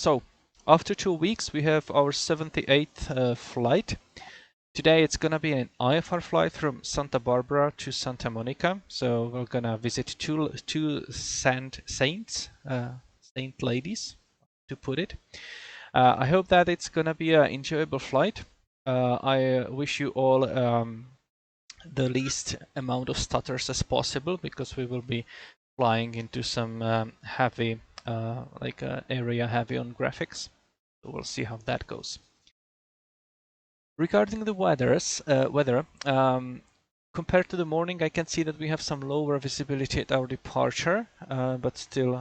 So, after 2 weeks, we have our 78th flight. Today it's gonna be an IFR flight from Santa Barbara to Santa Monica. So we're gonna visit two saint ladies, to put it. I hope that it's gonna be an enjoyable flight. I wish you all the least amount of stutters as possible, because we will be flying into some heavy, area heavy on graphics. So we'll see how that goes. Regarding the weather, compared to the morning, I can see that we have some lower visibility at our departure, but still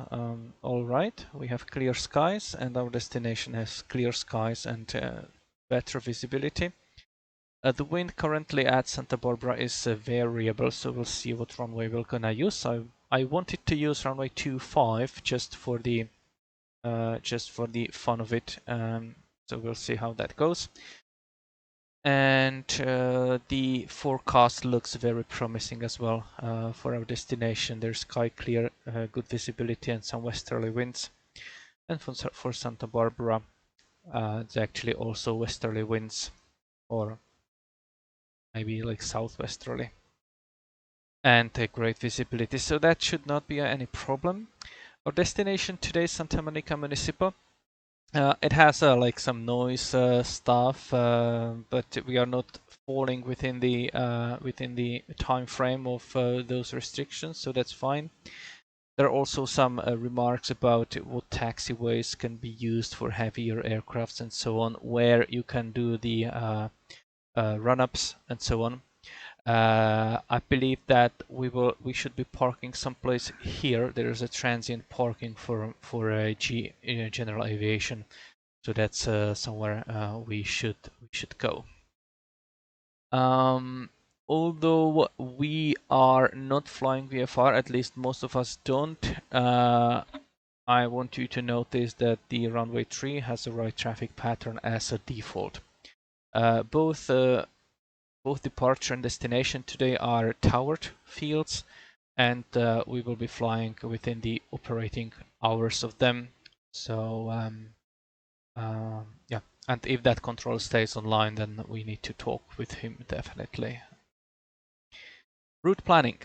all right. We have clear skies, and our destination has clear skies and better visibility. The wind currently at Santa Barbara is variable, so we'll see what runway we're gonna use. I wanted to use runway 25 just for the fun of it. So we'll see how that goes. And the forecast looks very promising as well for our destination. There's sky clear, good visibility, and some westerly winds. And for Santa Barbara, it's actually also westerly winds, or maybe like southwesterly, and a great visibility. So that should not be any problem. Our destination today is Santa Monica Municipal. It has like some noise stuff, but we are not falling within the time frame of those restrictions, so that's fine. There are also some remarks about what taxiways can be used for heavier aircrafts and so on, where you can do the run-ups and so on. I believe that we should be parking someplace here. There is a transient parking for general aviation, so that's somewhere we should go. Although we are not flying VFR, at least most of us don't. I want you to notice that the runway 3 has the right traffic pattern as a default. Both departure and destination today are towered fields, and we will be flying within the operating hours of them. So yeah, and if that control stays online, then we need to talk with him definitely. Route planning.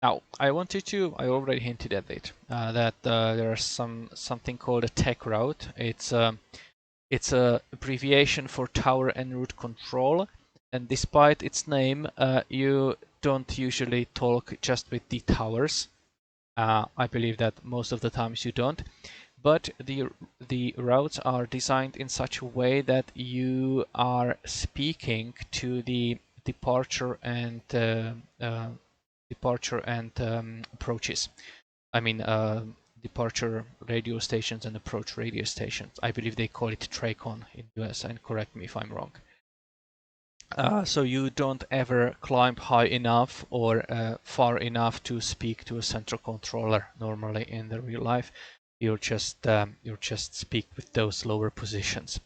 Now, I already hinted at it, that there is something called a TEC route. It's a abbreviation for tower en route control. And despite its name, you don't usually talk just with the towers. I believe that most of the times you don't. But the routes are designed in such a way that you are speaking to the departure and approaches. I mean, departure radio stations and approach radio stations. I believe they call it TRACON in US, and correct me if I'm wrong. So you don't ever climb high enough or far enough to speak to a central controller. Normally in the real life, you'll just speak with those lower positions.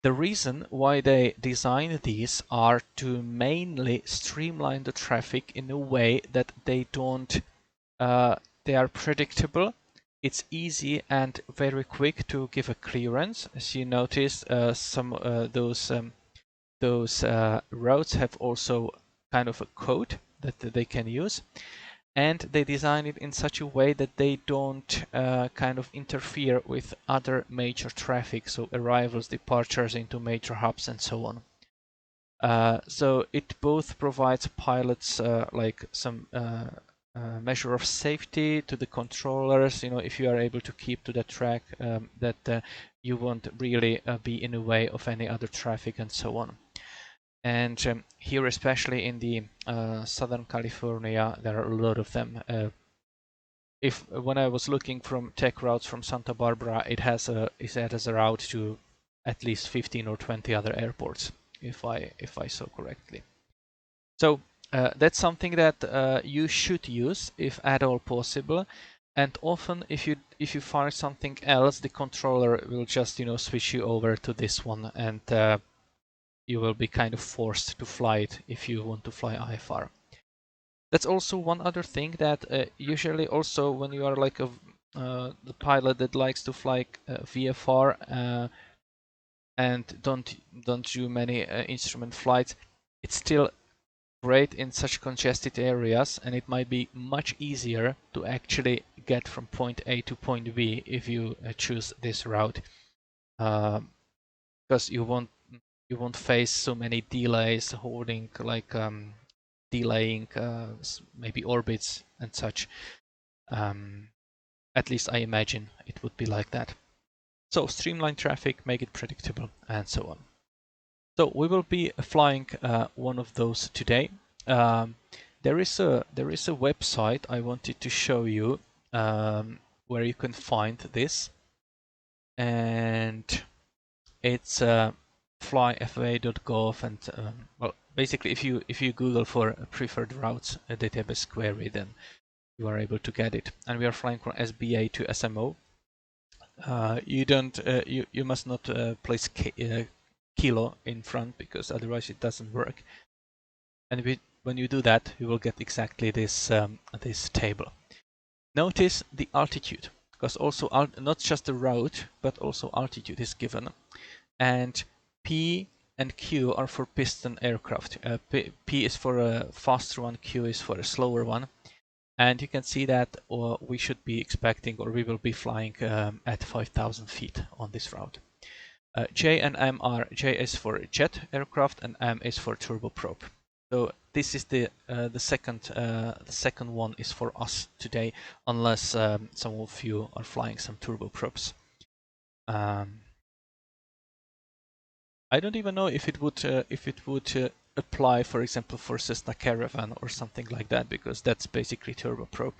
The reason why they designed these are to mainly streamline the traffic in a way that they don't. They are predictable. It's easy and very quick to give a clearance. As you notice, some those routes have also kind of a code that they can use, and they design it in such a way that they don't kind of interfere with other major traffic, so arrivals, departures into major hubs, and so on. So it both provides pilots like some measure of safety to the controllers. You know, if you are able to keep to the track, that you won't really be in the way of any other traffic and so on. And here, especially in the Southern California, there are a lot of them. When I was looking from TEC routes from Santa Barbara, it has a route to at least 15 or 20 other airports, if I saw correctly. So that's something that you should use if at all possible. And often, if you find something else, the controller will just switch you over to this one, and you will be kind of forced to fly it if you want to fly IFR. That's also one other thing that usually also when you are like the pilot that likes to fly VFR and don't do many instrument flights, it's still great in such congested areas, and it might be much easier to actually get from point A to point B if you choose this route, because you won't face so many delays holding like delaying maybe orbits and such. At least I imagine it would be like that. So streamline traffic, make it predictable, and so on. So we will be flying one of those today. There is a website I wanted to show you where you can find this, and it's flyfaa.gov, and well, basically if you Google for preferred routes a database query, then you are able to get it. And we are flying from SBA to SMO. You must not place kilo in front, because otherwise it doesn't work. And when you do that, you will get exactly this this table. Notice the altitude, because also not just the route, but also altitude is given. And P and Q are for piston aircraft. P is for a faster one, Q is for a slower one. And you can see that we should be expecting, or we will be flying at 5,000 feet on this route. J and M are, J is for jet aircraft and M is for turboprop. So this is the second one is for us today, unless some of you are flying some turboprops. I don't even know if it would apply, for example, for Cessna Caravan or something like that, because that's basically turboprop.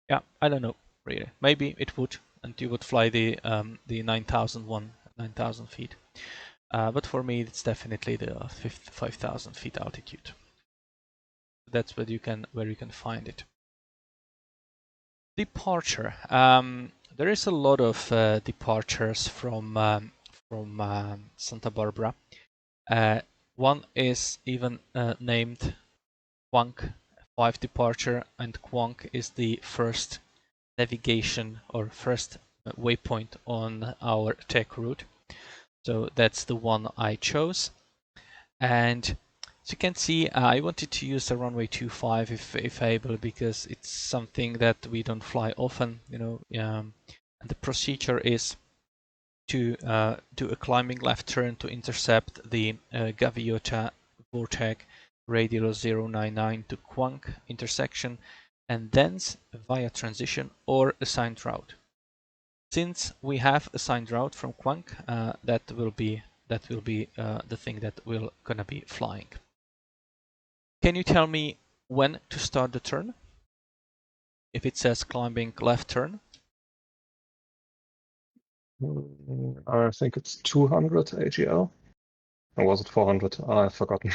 Yeah, I don't know really. Maybe it would, and you would fly the 9,000 feet. But for me, it's definitely the 5,000 feet altitude. That's where you can find it. Departure. There is a lot of departures from Santa Barbara. One is even named Quank 5 departure, and Quank is the first navigation or first waypoint on our TEC route. So that's the one I chose. And as you can see, I wanted to use the runway 25 if able, because it's something that we don't fly often, you know. And the procedure is to do a climbing left turn to intercept the Gaviota Vortec radial 099 to Quank intersection, and thence via transition or assigned route. Since we have assigned route from Quank, that will be the thing that we're gonna be flying. Can you tell me when to start the turn? If it says climbing left turn. I think it's 200 AGL. Or was it 400? I've forgotten.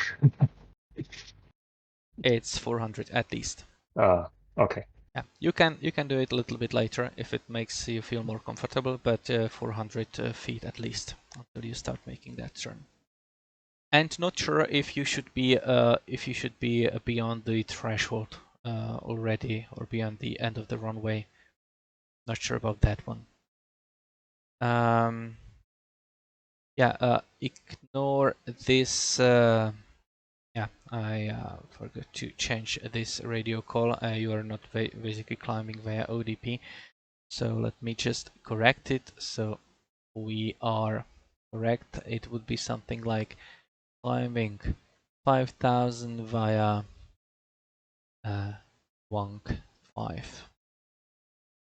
It's 400 at least. Okay. Yeah, you can do it a little bit later if it makes you feel more comfortable, but 400 feet at least until you start making that turn. And not sure if you should be beyond the threshold already, or beyond the end of the runway. Not sure about that one. Yeah, ignore this. Yeah, I forgot to change this radio call. You are not basically climbing via ODP. So let me just correct it. So we are correct. It would be something like climbing 5,000 via Wonk 5,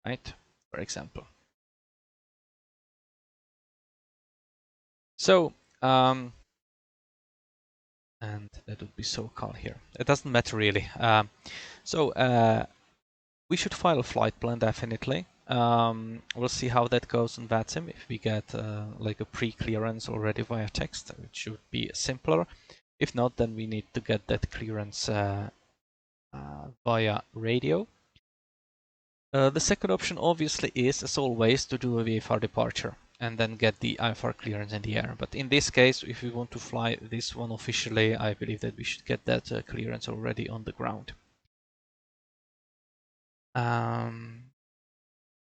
right? For example. So, and that would be SoCal here. It doesn't matter really. We should file a flight plan definitely. We'll see how that goes on VATSIM. If we get like a pre-clearance already via text, it should be simpler. If not, then we need to get that clearance via radio. The second option obviously is, as always, to do a VFR departure and then get the IFR clearance in the air. But in this case, if we want to fly this one officially, I believe that we should get that clearance already on the ground.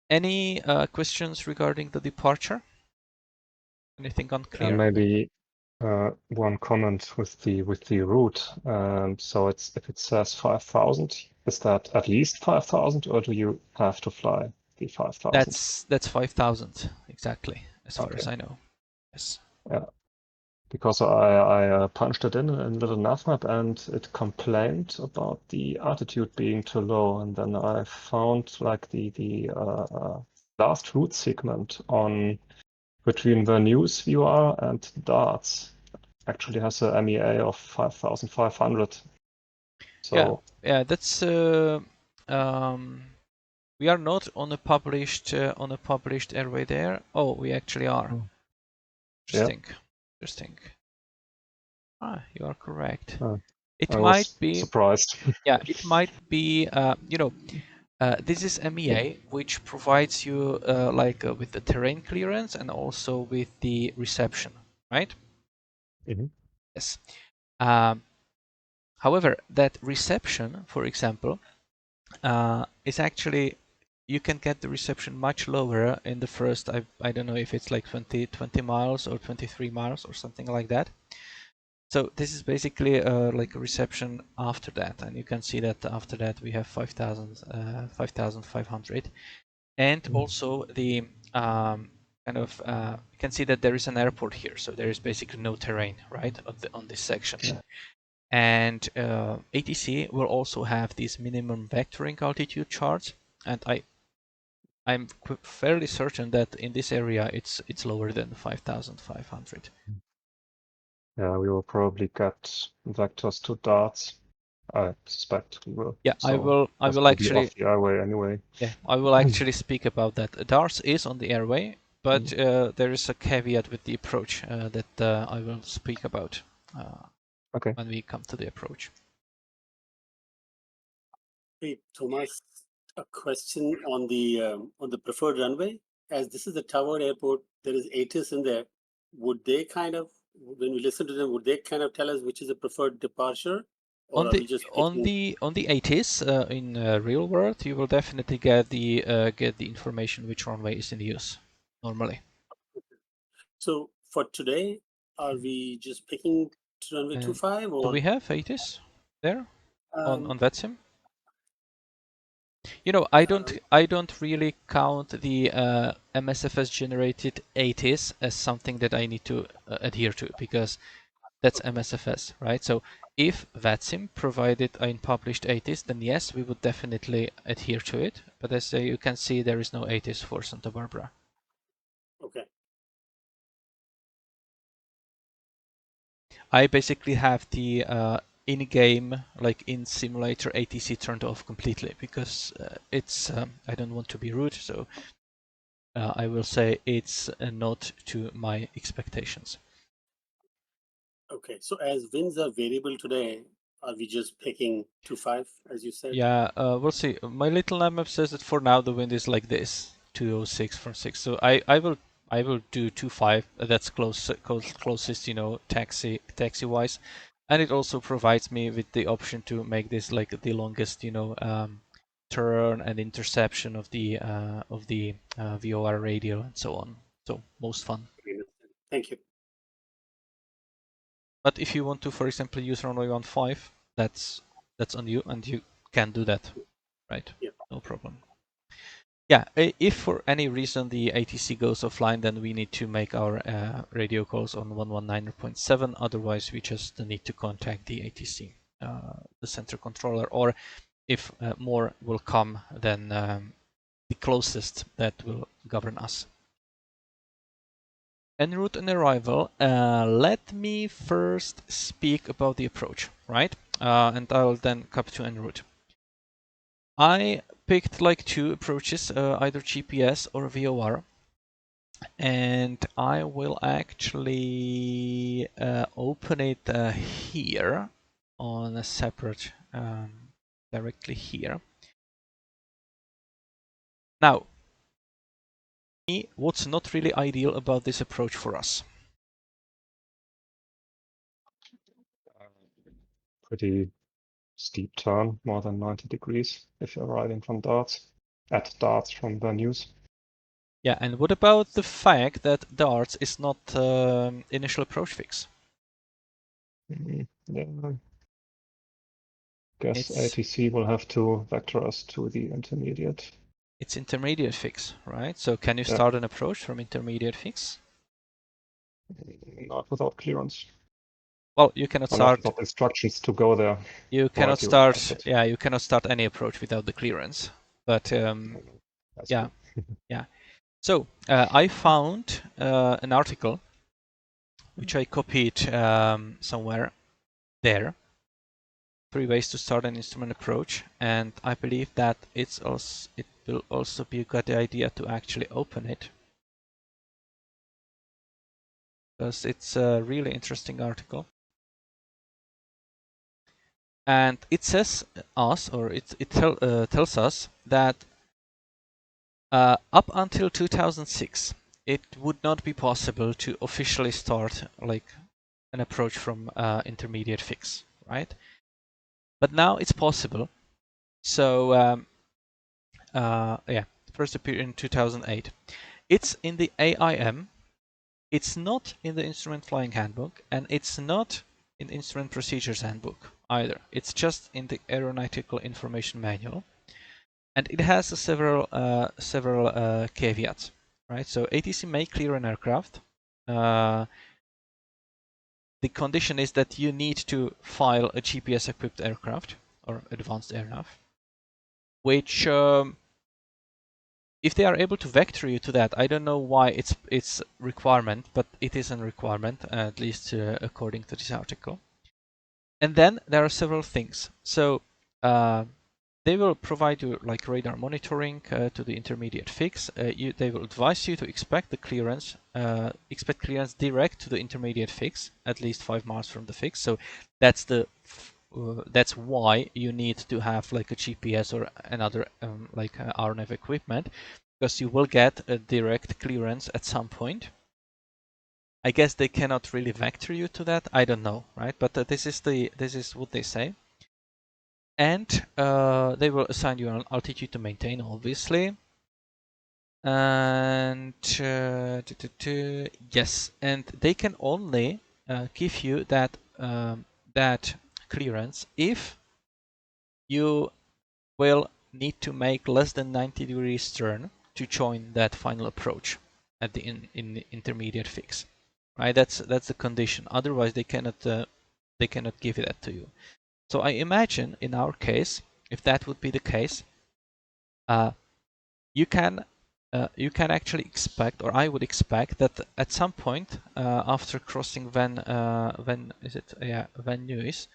Any questions regarding the departure? Anything unclear? Maybe one comment with the route. So it's if it says 5,000, is that at least 5,000, or do you have to fly the 5,000? That's 5,000 exactly, as far Okay. as I know. Yes. Yeah. Because I punched it in a little navmap and it complained about the altitude being too low, and then I found like the last route segment on between the news viewer and darts actually has a MEA of 5,500. So yeah, that's we are not on a published airway there. Oh, we actually are. yeah, Interesting. Ah, you are correct. I It might was be, surprised. yeah, it might be, this is MEA, which provides you with the terrain clearance and also with the reception, right? Mhm. Yes. However, that reception, for example, is actually, you can get the reception much lower in the first, I don't know if it's like 20 miles or 23 miles or something like that. So this is basically like a reception after that, and you can see that after that we have 5,500, and also the kind of you can see that there is an airport here, so there is basically no terrain, right, on this section. Yeah. And ATC will also have these minimum vectoring altitude charts, and I'm fairly certain that in this area it's lower than 5,500. Yeah, we will probably get vectors to darts. I suspect we will. Yeah, So I this will will be off actually, the airway anyway. yeah, I will actually speak about that. DARS is on the airway, but there is a caveat with the approach that I will speak about Okay. when we come to the approach. Hey, Thomas, a question on the preferred runway. As this is the Tower Airport, there is ATIS in there. Would they kind of, when we listen to them, would they kind of tell us which is the preferred departure, or On are the we just picking? on the ATIS in real world, you will definitely get the information which runway is in use normally. So for today, are we just picking runway 25 Do we or? have ATIS there on Um, VETSIM? You know, I don't really count the MSFS generated ATIS as something that I need to adhere to, because that's MSFS, right? So if VETSIM provided an published ATIS, then yes, we would definitely adhere to it. But as you can see, there is no ATIS for Santa Barbara. okay. I basically have the in-game, like in simulator ATC turned off completely, because it's I don't want to be rude, so I will say it's not to my expectations. Okay. So as winds are variable today, are we just picking 25 as you said? Yeah, we'll see. My little map says that for now the wind is like this, 206 from 6. So I will do 25. That's closest, you know, taxi wise, and it also provides me with the option to make this like the longest, you know, turn and interception of the VOR radio and so on. So most fun. Thank you. But if you want to, for example, use runway 15, that's on you, and you can do that, right? Yeah. No problem. Yeah, if for any reason the ATC goes offline, then we need to make our radio calls on 119.7. Otherwise, we just need to contact the ATC, the center controller, or if more will come, then the closest that will govern us. En route and arrival, let me first speak about the approach, right? And I'll then come to en route. I picked like two approaches, either GPS or VOR, and I will actually open it here on a separate, directly here. Now, what's not really ideal about this approach for us? Pretty steep turn, more than 90 degrees if you're riding from darts, at darts from venues. Yeah, and what about the fact that darts is not initial approach fix? Yeah, guess It's ATC will have to vector us to the intermediate. it's intermediate fix, right? So can you Yeah. start an approach from intermediate fix? Not without clearance. Well, you cannot Or not start. without instructions to go there. You Or cannot if you start. request it. Yeah, you cannot start any approach without the clearance. But That's yeah, true. yeah. So I found an article which I copied somewhere there. 3 ways to start an instrument approach, and I believe that it will also be a good idea to actually open it, because it's a really interesting article. And it says us, or it tells us that up until 2006, it would not be possible to officially start like an approach from intermediate fix, right? But now it's possible. So yeah, it first appeared in 2008. It's in the AIM. It's not in the Instrument Flying Handbook, and it's not in the Instrument Procedures Handbook either. It's just in the Aeronautical Information Manual, and it has several caveats, right? So ATC may clear an aircraft. The condition is that you need to file a GPS-equipped aircraft or advanced aircraft, which if they are able to vector you to that, I don't know why it's requirement, but it is a requirement, at least according to this article. And then there are several things. So they will provide you like radar monitoring to the intermediate fix. They will advise you to expect the clearance, expect clearance direct to the intermediate fix, at least 5 miles from the fix. So that's that's why you need to have like a GPS or another like RNAV equipment, because you will get a direct clearance at some point. I guess they cannot really vector you to that. I don't know, right? But this is what they say. And they will assign you an altitude to maintain, obviously. And yes, and they can only give you that that clearance if you will need to make less than 90 degrees turn to join that final approach at the in intermediate fix, right? That's the condition. Otherwise, they cannot give that to you. So I imagine in our case, if that would be the case, you can actually expect, or I would expect that at some point after crossing Van Nuys,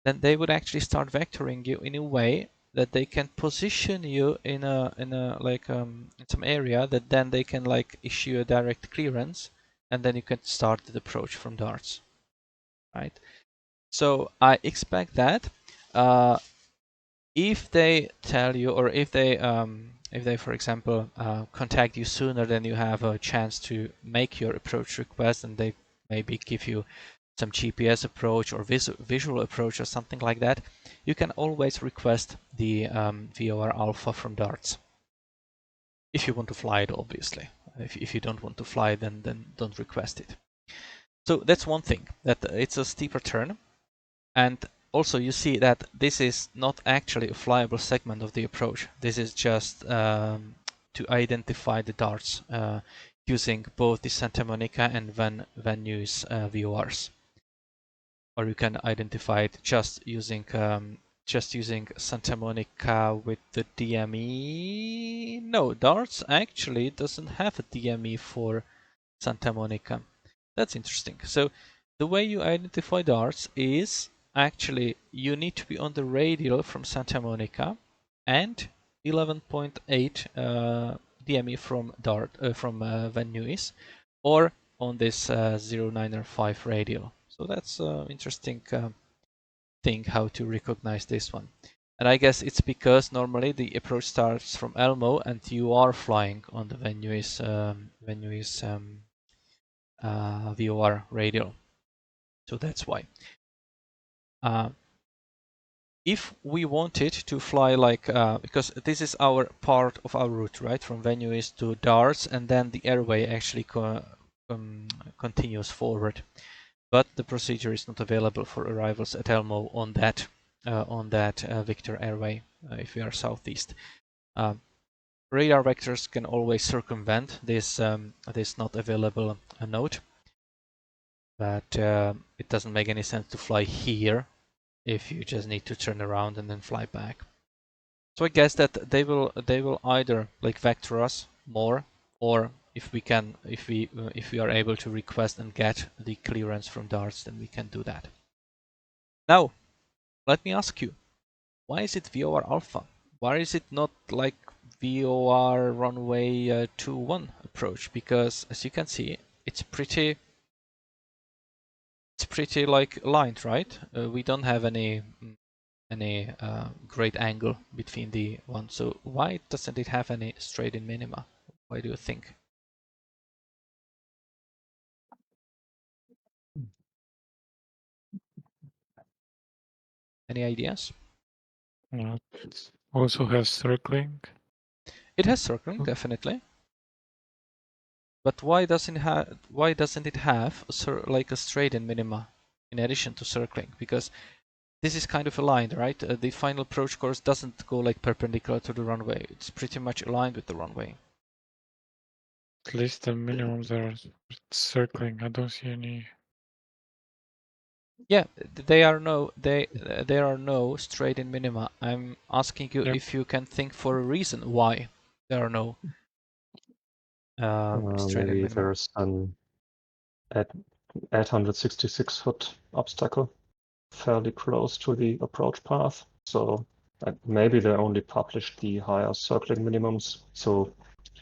then they would actually start vectoring you in a way that they can position you in a like in some area that then they can like issue a direct clearance, and then you can start the approach from darts, right? So I expect that if they tell you, or if they for example contact you sooner than you have a chance to make your approach request, and they maybe give you some GPS approach or visual approach or something like that, you can always request the VOR alpha from darts if you want to fly it, obviously. If you don't want to fly, then don't request it. So that's one thing, that it's a steeper turn. And also you see that this is not actually a flyable segment of the approach. This is just to identify the darts using both the Santa Monica and Van Nuys VORs. Or you can identify it just using Santa Monica with the DME. No, darts actually doesn't have a DME for Santa Monica. That's interesting. So the way you identify darts is actually you need to be on the radial from Santa Monica and 11.8 DME from Van Nuys, or on this 0905 radial. So that's an interesting thing how to recognize this one. And I guess it's because normally the approach starts from Elmo and you are flying on the Van Nuys VOR radial. So that's why. if we wanted to fly like, because this is our part of our route, right? From Venue East to Darts, and then the airway actually continues forward. But the procedure is not available for arrivals at Elmo on that Victor airway if we are southeast. Radar vectors can always circumvent this not available node, but it doesn't make any sense to fly here if you just need to turn around and then fly back. So I guess that they will either like vector us more, or if we are able to request and get the clearance from Darts, then we can do that. Now, let me ask you, why is it VOR Alpha? Why is it not like VOR runway 21 approach? Because as you can see, it's pretty like aligned, right? We don't have any great angle between the one. So why doesn't it have any straight-in minima? Why do you think? Any ideas? It also has circling. It has circling, definitely. But why doesn't it have like a straight-in minima in addition to circling? Because this is kind of aligned, right? The final approach course doesn't go like perpendicular to the runway. It's pretty much aligned with the runway. At least the minimums are circling. I don't see any. Yeah, there are no straight-in minima. I'm asking you if you can think for a reason why there are no straight-in Maybe minima. there's an 866-foot obstacle fairly close to the approach path. So maybe they only published the higher circling minimums. So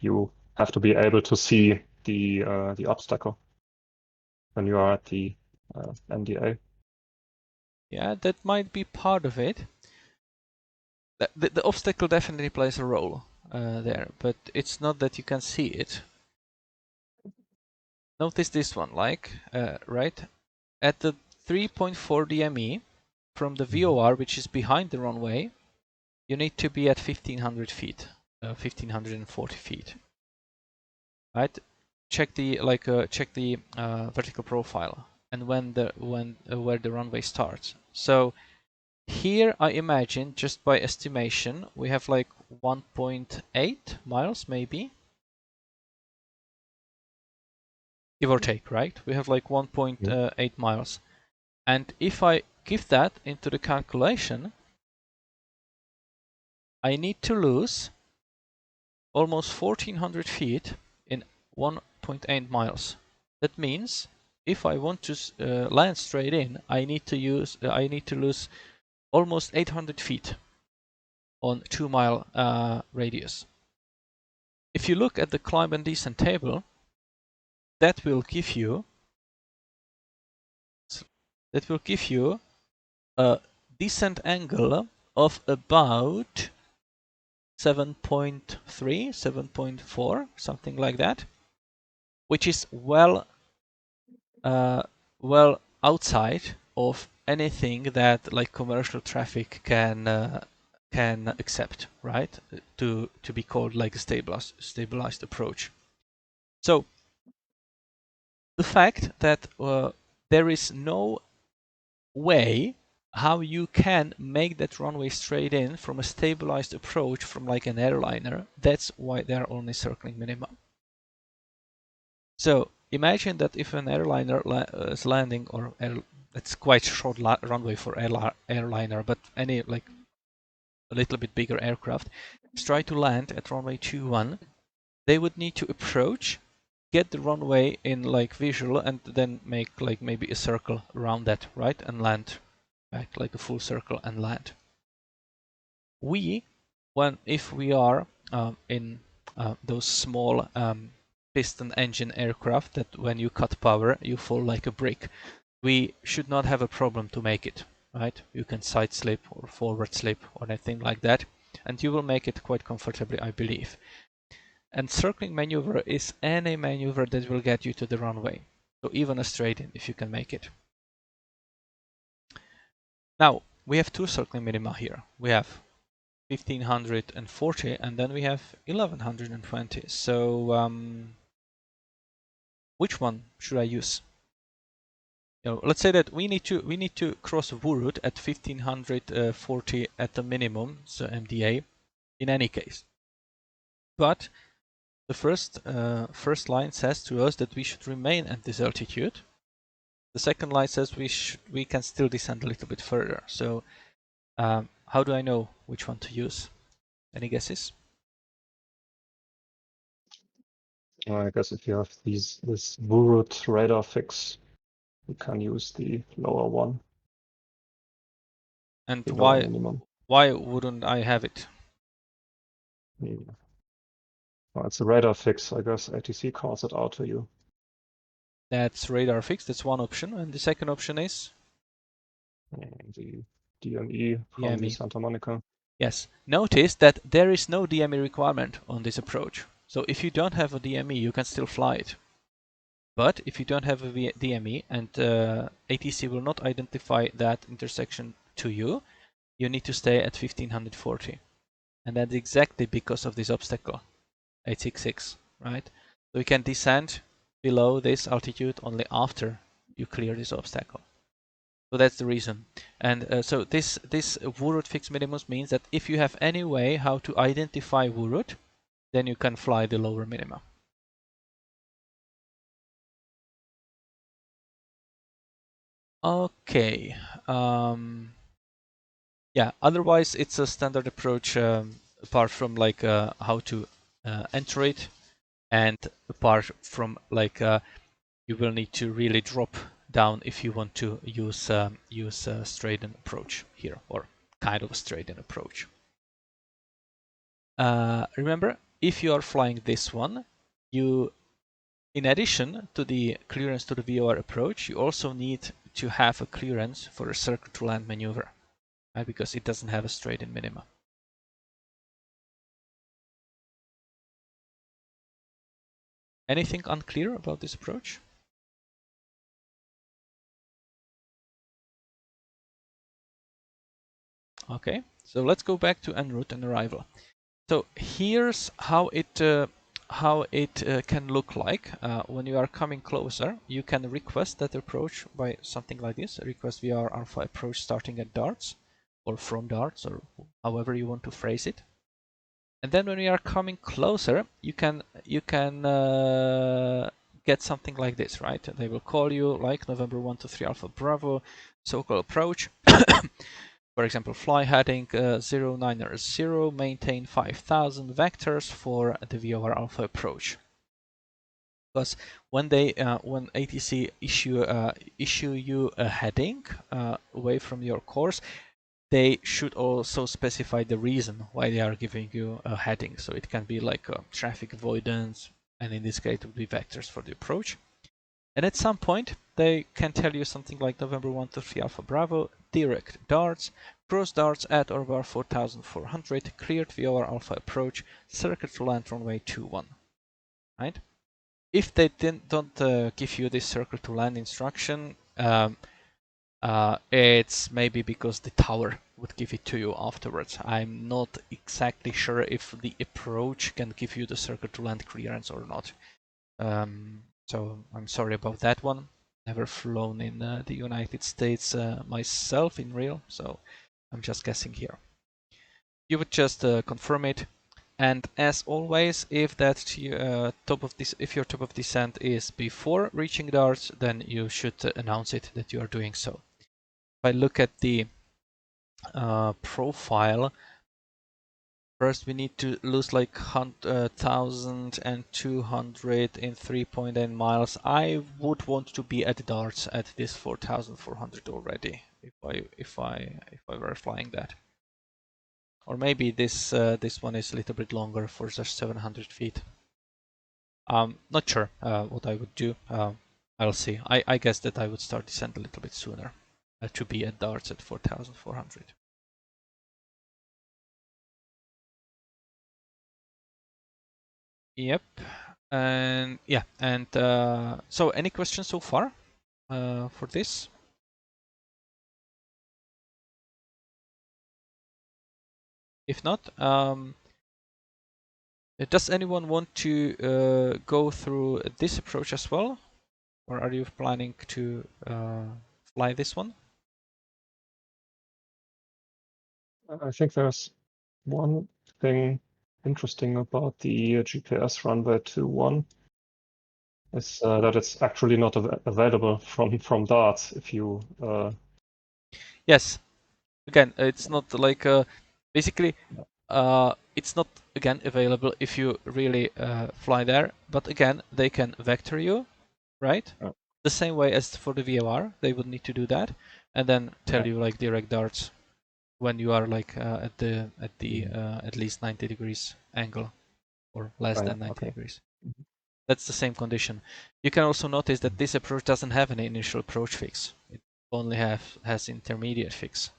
you have to be able to see the obstacle when you are at the NDA. Yeah, that might be part of it. The obstacle definitely plays a role there, but it's not that you can see it. Notice this one, like, right? At the 3.4 DME from the VOR, which is behind the runway, you need to be at 1500 feet, 1540 feet. Right? Check the vertical profile and where the runway starts. So here I imagine, just by estimation, we have like 1.8 miles maybe, give or take, right? We have like 1.8 miles. And if I give that into the calculation, I need to lose almost 1400 feet in 1.8 miles. That means if I want to land straight in, I need to lose almost 800 feet on 2 mile radius. If you look at the climb and descent table, that will give you a descent angle of about 7.3, 7.4, something like that, which is well outside of anything that like commercial traffic can accept, right? To be called like a stabilized approach. So the fact that there is no way how you can make that runway straight in from a stabilized approach from like an airliner, that's why they're only circling minimum. So imagine that if an airliner is landing, or it's quite short runway for airliner, but any like a little bit bigger aircraft try to land at runway 21, they would need to approach, get the runway in like visual, and then make like maybe a circle around that, right? And land back like a full circle and land. If we are in those small piston engine aircraft that when you cut power, you fall like a brick, we should not have a problem to make it, right? You can side slip or forward slip or anything like that, and you will make it quite comfortably, I believe. And circling maneuver is any maneuver that will get you to the runway. So even a straight in, if you can make it. Now, we have two circling minima here. We have 1540 and then we have 1120. So which one should I use? Let's say that we need to cross Wurud at 1540 at the minimum, so MDA, in any case. But the first line says to us that we should remain at this altitude. The second line says we can still descend a little bit further. So how do I know which one to use? Any guesses? I guess if you have this Wurud radar fix, you can use the lower one. And the lower minimum. Why wouldn't I have it? Yeah. Well, it's a radar fix, I guess. ATC calls it out to you. That's radar fix. That's one option, and the second option is the DME from the Santa Monica. Yes. Notice that there is no DME requirement on this approach. So if you don't have a DME, you can still fly it. But if you don't have a DME and ATC will not identify that intersection to you, you need to stay at 1540. And that's exactly because of this obstacle, 866, right? So you can descend below this altitude only after you clear this obstacle. So that's the reason. And so this Wurud fixed minimums means that if you have any way how to identify Wurud, then you can fly the lower minima. Okay. Yeah, otherwise it's a standard approach apart from like how to enter it, and apart from like you will need to really drop down if you want to use a straight-in approach here, or kind of a straight-in approach. Remember, if you are flying this one, you, in addition to the clearance to the VOR approach, you also need to have a clearance for a circle to land maneuver, right? Because it doesn't have a straight-in minima. Anything unclear about this approach? Okay, so let's go back to en route and arrival. So here's how it can look like when you are coming closer. You can request that approach by something like this: request VOR alpha approach starting at darts, or from darts, or however you want to phrase it. And then when we are coming closer, you can get something like this, right? They will call you like November 123 Alpha Bravo, so-called approach. For example, fly heading 090, maintain 5000 vectors for the VOR Alpha approach. Because when when ATC issue you a heading away from your course, they should also specify the reason why they are giving you a heading. So it can be like traffic avoidance, and in this case it would be vectors for the approach. And at some point they can tell you something like November 123 Alpha Bravo, direct darts, cross darts at or above 4400, cleared VOR Alpha approach, circuit to land runway 21, right? If they don't give you this circle to land instruction, it's maybe because the tower would give it to you afterwards. I'm not exactly sure if the approach can give you the circle to land clearance or not. So I'm sorry about that one. Never flown in the United States myself in real, so I'm just guessing here. You would just confirm it, and as always, if that if your top of descent is before reaching darts, then you should announce it that you are doing so. If I look at the profile, first we need to lose like 1,200 in 3.9 miles. I would want to be at darts at this 4,400 already if I were flying that. Or maybe this one is a little bit longer for just 700 feet. Not sure what I would do. I'll see. I guess that I would start descent a little bit sooner to be at darts at 4,400. Yep. And yeah, and so any questions so far for this? If not, does anyone want to go through this approach as well? Or are you planning to fly this one? I think there's one thing interesting about the GPS runway 21 is that it's actually not available from Dart if you Yes. Again, it's not like basically it's not again available if you really fly there. But again, they can vector you, right? Yeah. The same way as for the VOR, they would need to do that, and then tell you like direct darts when you are like at least 90 degrees angle or less than 90 degrees. That's the same condition. You can also notice that this approach doesn't have an initial approach fix. It only has intermediate fix.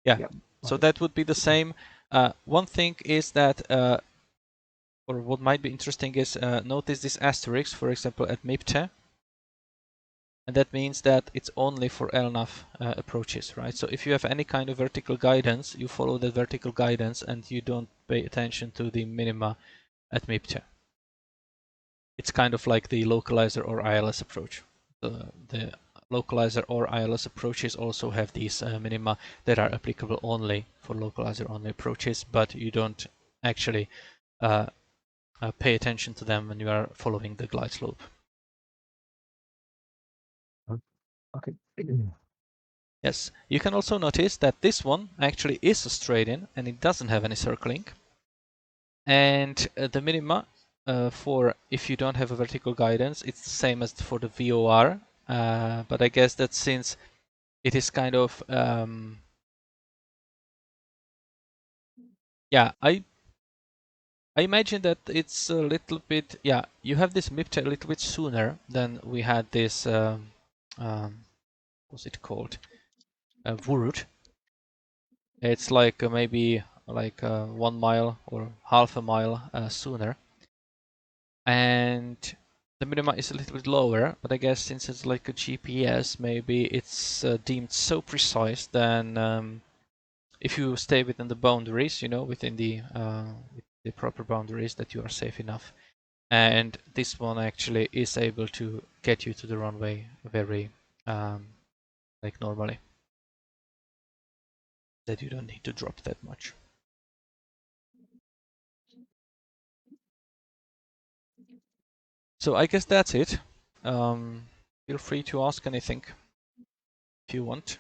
Yeah. So that would be the same. One thing is that, or what might be interesting is notice this asterisk, for example, at MIPTE. And that means that it's only for LNAV approaches, right? So if you have any kind of vertical guidance, you follow that vertical guidance and you don't pay attention to the minima at MIPTE. It's kind of like the localizer or ILS approach. The localizer or ILS approaches also have these minima that are applicable only for localizer only approaches, but you don't actually pay attention to them when you are following the glide slope. Okay. Yes, you can also notice that this one actually is a straight in and it doesn't have any circling. And the minima for if you don't have a vertical guidance, it's the same as for the VOR. But I guess that since it is kind of, yeah, I imagine that it's a little bit, yeah, you have this MIPTE a little bit sooner than we had this, what's it called? Wurut. It's like maybe like 1 mile or half a mile sooner. And the minima is a little bit lower, but I guess since it's like a GPS, maybe it's deemed so precise then if you stay within the boundaries, you know, within the proper boundaries, that you are safe enough. And this one actually is able to get you to the runway very like normally, that you don't need to drop that much. So I guess that's it. Feel free to ask anything if you want.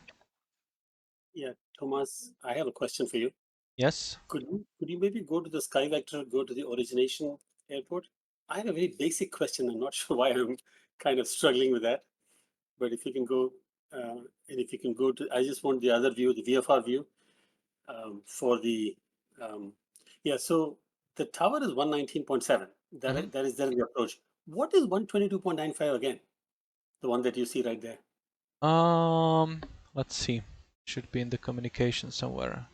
Yeah, Thomas, I have a question for you. Yes. Could you maybe go to the sky vector, go to the origination airport? I have a very basic question. I'm not sure why I'm kind of struggling with that. But if you can go, and if you can go to, I just want the other view, the VFR view for the, yeah, so the tower is 119.7. That is there in the approach. What is 122.95 again? The one that you see right there. Let's see. Should be in the communication somewhere.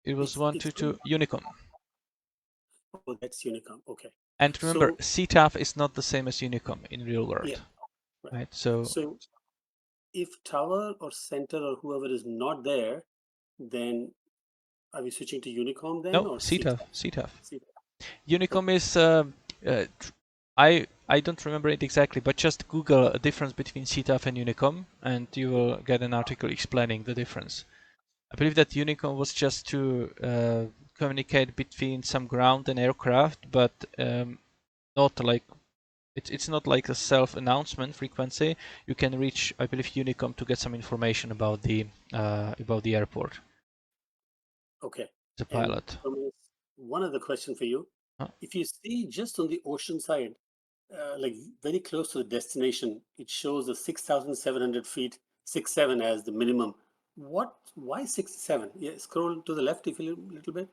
It was 122 Unicom. Oh, that's Unicom. Okay. And remember, CTAF is not the same as Unicom in real world. Yeah. Right. So if tower or center or whoever is not there, then are we switching to Unicom then? No, or CTAF. CTAF. Unicom is I don't remember it exactly, but just Google a difference between CTAF and Unicom and you will get an article explaining the difference. I believe that Unicom was just to communicate between some ground and aircraft, but not like it's not like a self-announcement frequency. You can reach, I believe, Unicom to get some information about the airport. Okay. The pilot. One other question for you. If you see just on the ocean side, like very close to the destination, it shows a 6,700 feet, 6.7 as the minimum. Why 6.7? Yeah, scroll to the left if you little bit.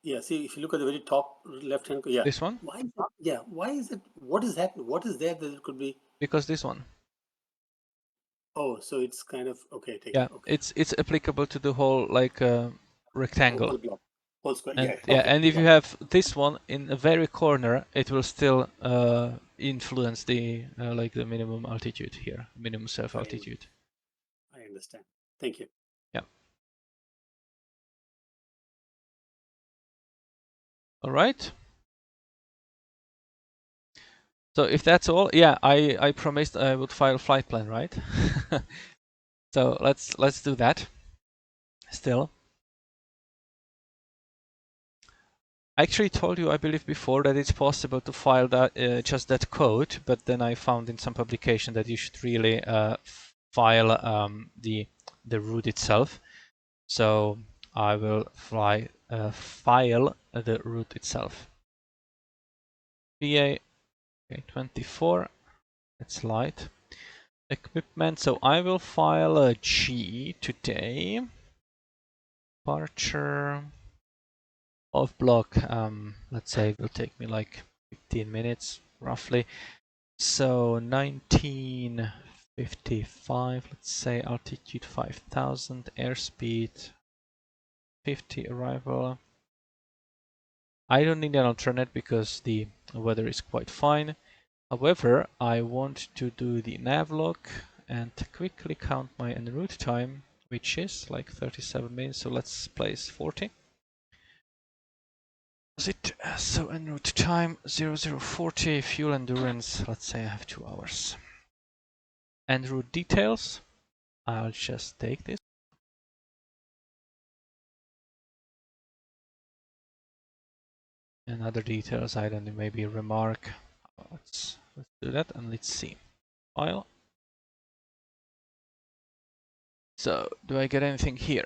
Yeah, see, if you look at the very top left hand, yeah. This one? Why not? Yeah, why is it? What is that? What is there that it could be? Because this one. Oh, so it's kind of okay. Yeah, okay. It's applicable to the whole like rectangle. Whole block, whole square. And, yeah. Okay, and if you have this one in the very corner, it will still influence the like the minimum altitude here, minimum self altitude. I understand. understand. Thank you. Yeah. All right. So if that's all, yeah, I promised I would file flight plan, right? So let's do that. Still, I actually told you, I believe before, that it's possible to file that just that code, but then I found in some publication that you should really file the root itself. So I will file the root itself. BA 24. It's light. Equipment. So I will file a G today. Departure of block. Let's say it will take me like 15 minutes roughly. So 1955. Let's say altitude 5000, airspeed 50, arrival. I don't need an alternate because the weather is quite fine. However, I want to do the navlog and quickly count my en route time, which is like 37 minutes. So let's place 40. So en route time 0040, fuel endurance. Let's say I have 2 hours. En route details. I'll just take this. And other details, I don't know, maybe remark. Let's do that and let's see. File. So, do I get anything here?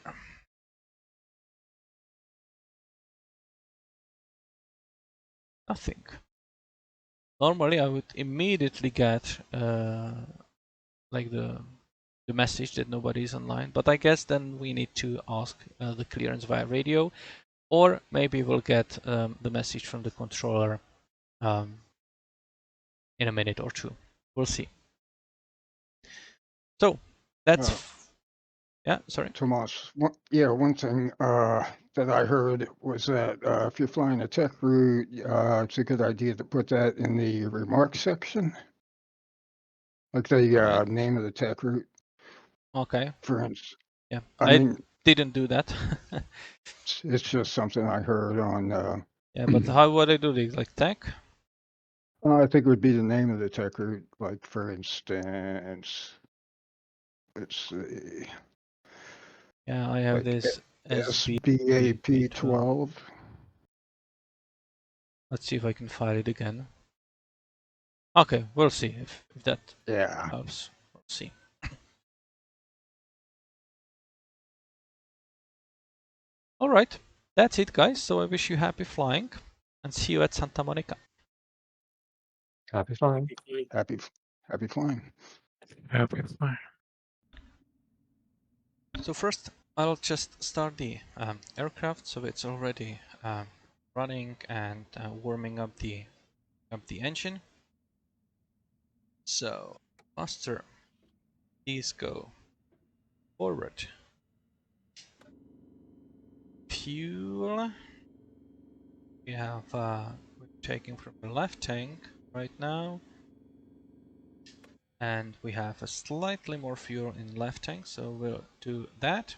Nothing. Normally, I would immediately get like the message that nobody is online, but I guess then we need to ask the clearance via radio, or maybe we'll get the message from the controller in a minute or two. We'll see. So that's yeah, sorry. Tomas, one thing that I heard was that if you're flying a tech route, it's a good idea to put that in the remarks section, like the name of the tech route. Okay. For instance. Yeah, I mean, didn't do that. it's just something I heard on. Yeah, but how would I do this? Like tech? I think it would be the name of the tech route. Like for instance, let's see. Yeah, I have like this SBAP 12. Let's see if I can file it again. Okay, we'll see if that helps. We'll see. All right, that's it, guys. So I wish you happy flying and see you at Santa Monica. Happy flying. Happy flying. Happy flying. So first, I'll just start the aircraft, so it's already running and warming up the engine. So master, please go forward. Fuel. We have we're taking from the left tank right now, and we have a slightly more fuel in left tank, so we'll do that.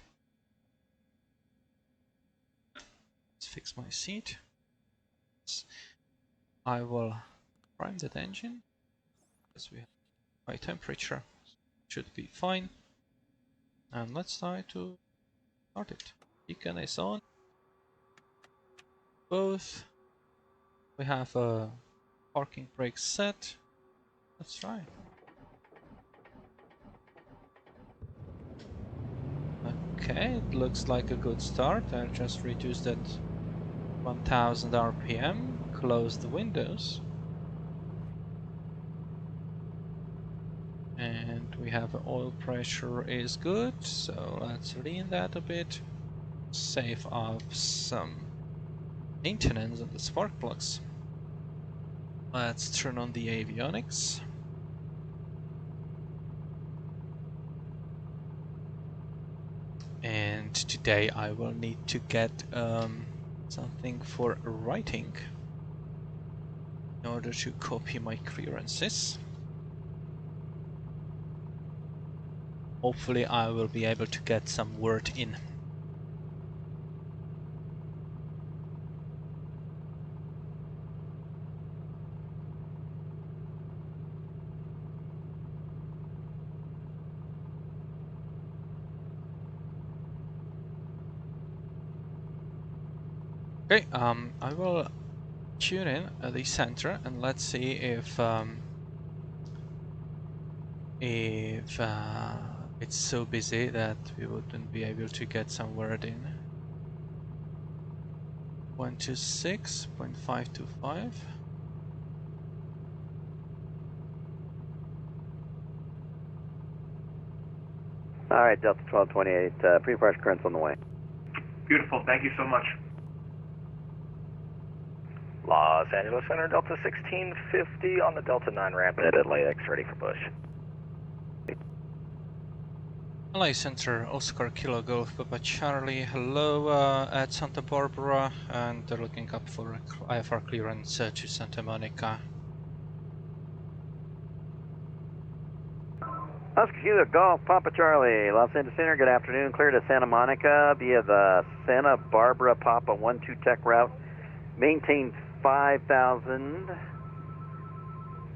Let's fix my seat. I will prime that engine because we have high temperature, should be fine. And let's try to start it. Beacon is on. Both. We have a parking brake set. Let's try. Okay, it looks like a good start. I'll just reduce that 1000 RPM, close the windows. And we have oil pressure is good, so let's lean that a bit. Save up some maintenance on the spark plugs. Let's turn on the avionics. And today I will need to get something for writing in order to copy my clearances. hopefully I will be able to get some word in. Okay, I will tune in at the center and let's see if it's so busy that we wouldn't be able to get some word in. 126.525. All right, Delta 1228, pre-flash currents on the way. Beautiful, thank you so much. Los Angeles Center, Delta 1650 on the Delta 9 ramp at LAX, ready for push. LA Center, Oscar Kilo Golf Papa Charlie, hello at Santa Barbara, and they're looking up for IFR clearance to Santa Monica. Oscar Kilo Golf Papa Charlie, Los Angeles Center, good afternoon. Clear to Santa Monica via the Santa Barbara Papa 12 TEC route. Maintain 5,000.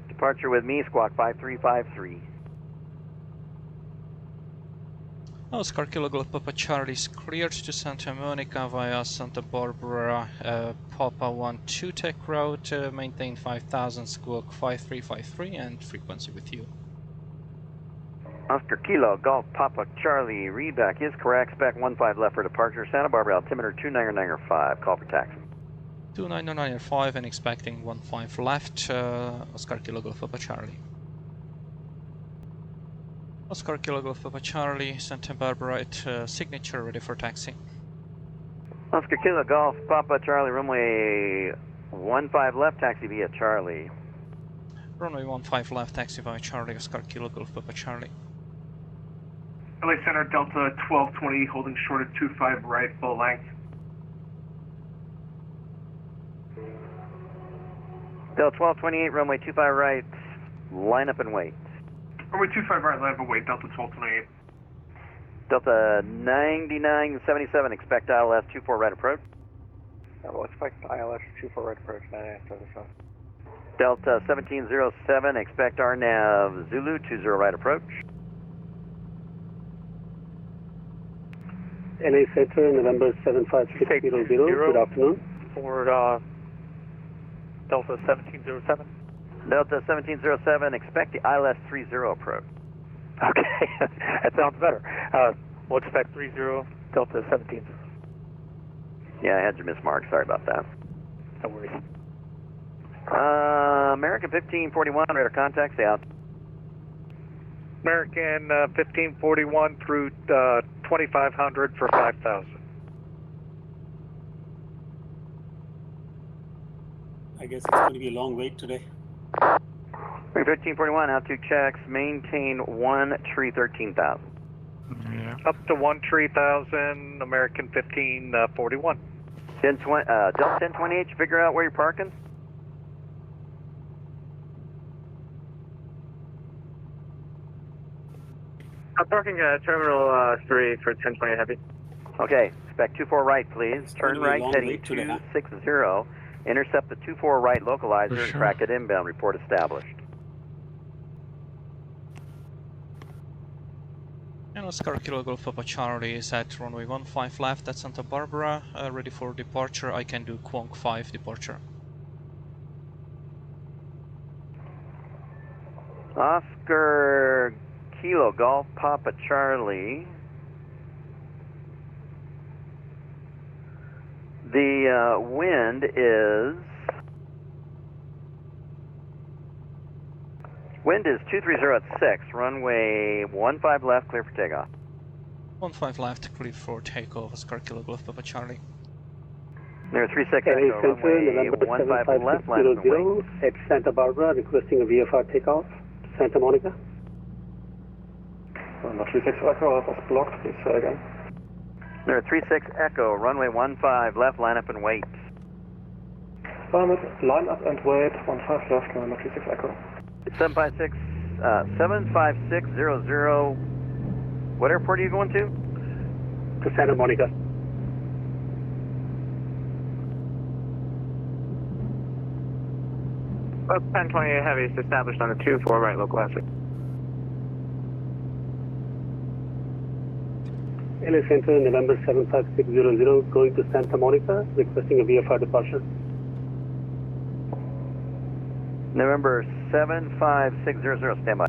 Departure with me, squawk 5353. Oscar Kilo Golf Papa Charlie is cleared to Santa Monica via Santa Barbara Papa 12 TEC route. Maintain 5,000, squawk 5353, and frequency with you. Oscar Kilo Golf Papa Charlie, readback is correct. Spec 15 left for departure. Santa Barbara altimeter 29905. Call for taxi. 29995 and expecting 15 left. Oscar Kilo Golf Papa Charlie. Oscar Kilo Golf Papa Charlie, Santa Barbara at signature, ready for taxi. Oscar Kilo Golf Papa Charlie, runway 15 left, taxi via Charlie. Runway 15 left, taxi via Charlie, Oscar Kilo Golf Papa Charlie. LA Center, Delta 1220, holding short at 25 right, full length. Delta 1228, runway 25 right, line up and wait. Runway 25 right, line up and wait, Delta 1228. Delta 9977, expect ILS 24 right approach. We'll expect ILS 24 right approach, 9977. Delta 1707, expect RNAV Zulu 20 right approach. LA Center, November 756 0, good afternoon. For Delta 1707. Delta 1707, expect the ILS 30 approach. Okay, that sounds better. We'll expect 30, Delta 17. Yeah, I had you mismarked, sorry about that. No worries. American 1541, radar contact, stay out. American 1541 through 2500 for 5,000. I guess it's going to be a long wait today. 1541, altitude checks, maintain 1 tree 13,000. Yeah. Up to 1 tree 1,000, American 1541. Delta 1028, you figure out where you're parking? I'm parking at Terminal 3 for 1020 Heavy. Okay, expect 24 right, please. It's Turn gonna be a right, long heading wait today, huh? 260. Intercept the 24 right localizer For and sure. track it inbound. Report established. And Oscar Kilo Golf Papa Charlie is at runway 15 left at Santa Barbara, ready for departure. I can do Quonk 5 departure. Oscar Kilo Golf Papa Charlie. The wind is 230 at 6, runway 15 left, clear for takeoff. 15 left, clear for takeoff, Oscar Kilo Golf Papa Charlie. Near 36 LA Echo, Center, runway November 15 left, line up and wait. 75600 at Santa Barbara, requesting a VFR takeoff to Santa Monica. Number 36 Echo, that was blocked, please say again. Near 36 Echo, runway 15 left, line up and wait. Line up and wait, 15 left, number 36 Echo. 75600, What airport are you going to? To Santa Monica. Both 1028 Heavy is established on a 2-4 right low classic. LA Center, November 75600, going to Santa Monica, requesting a VFR departure. November 75600, stand by.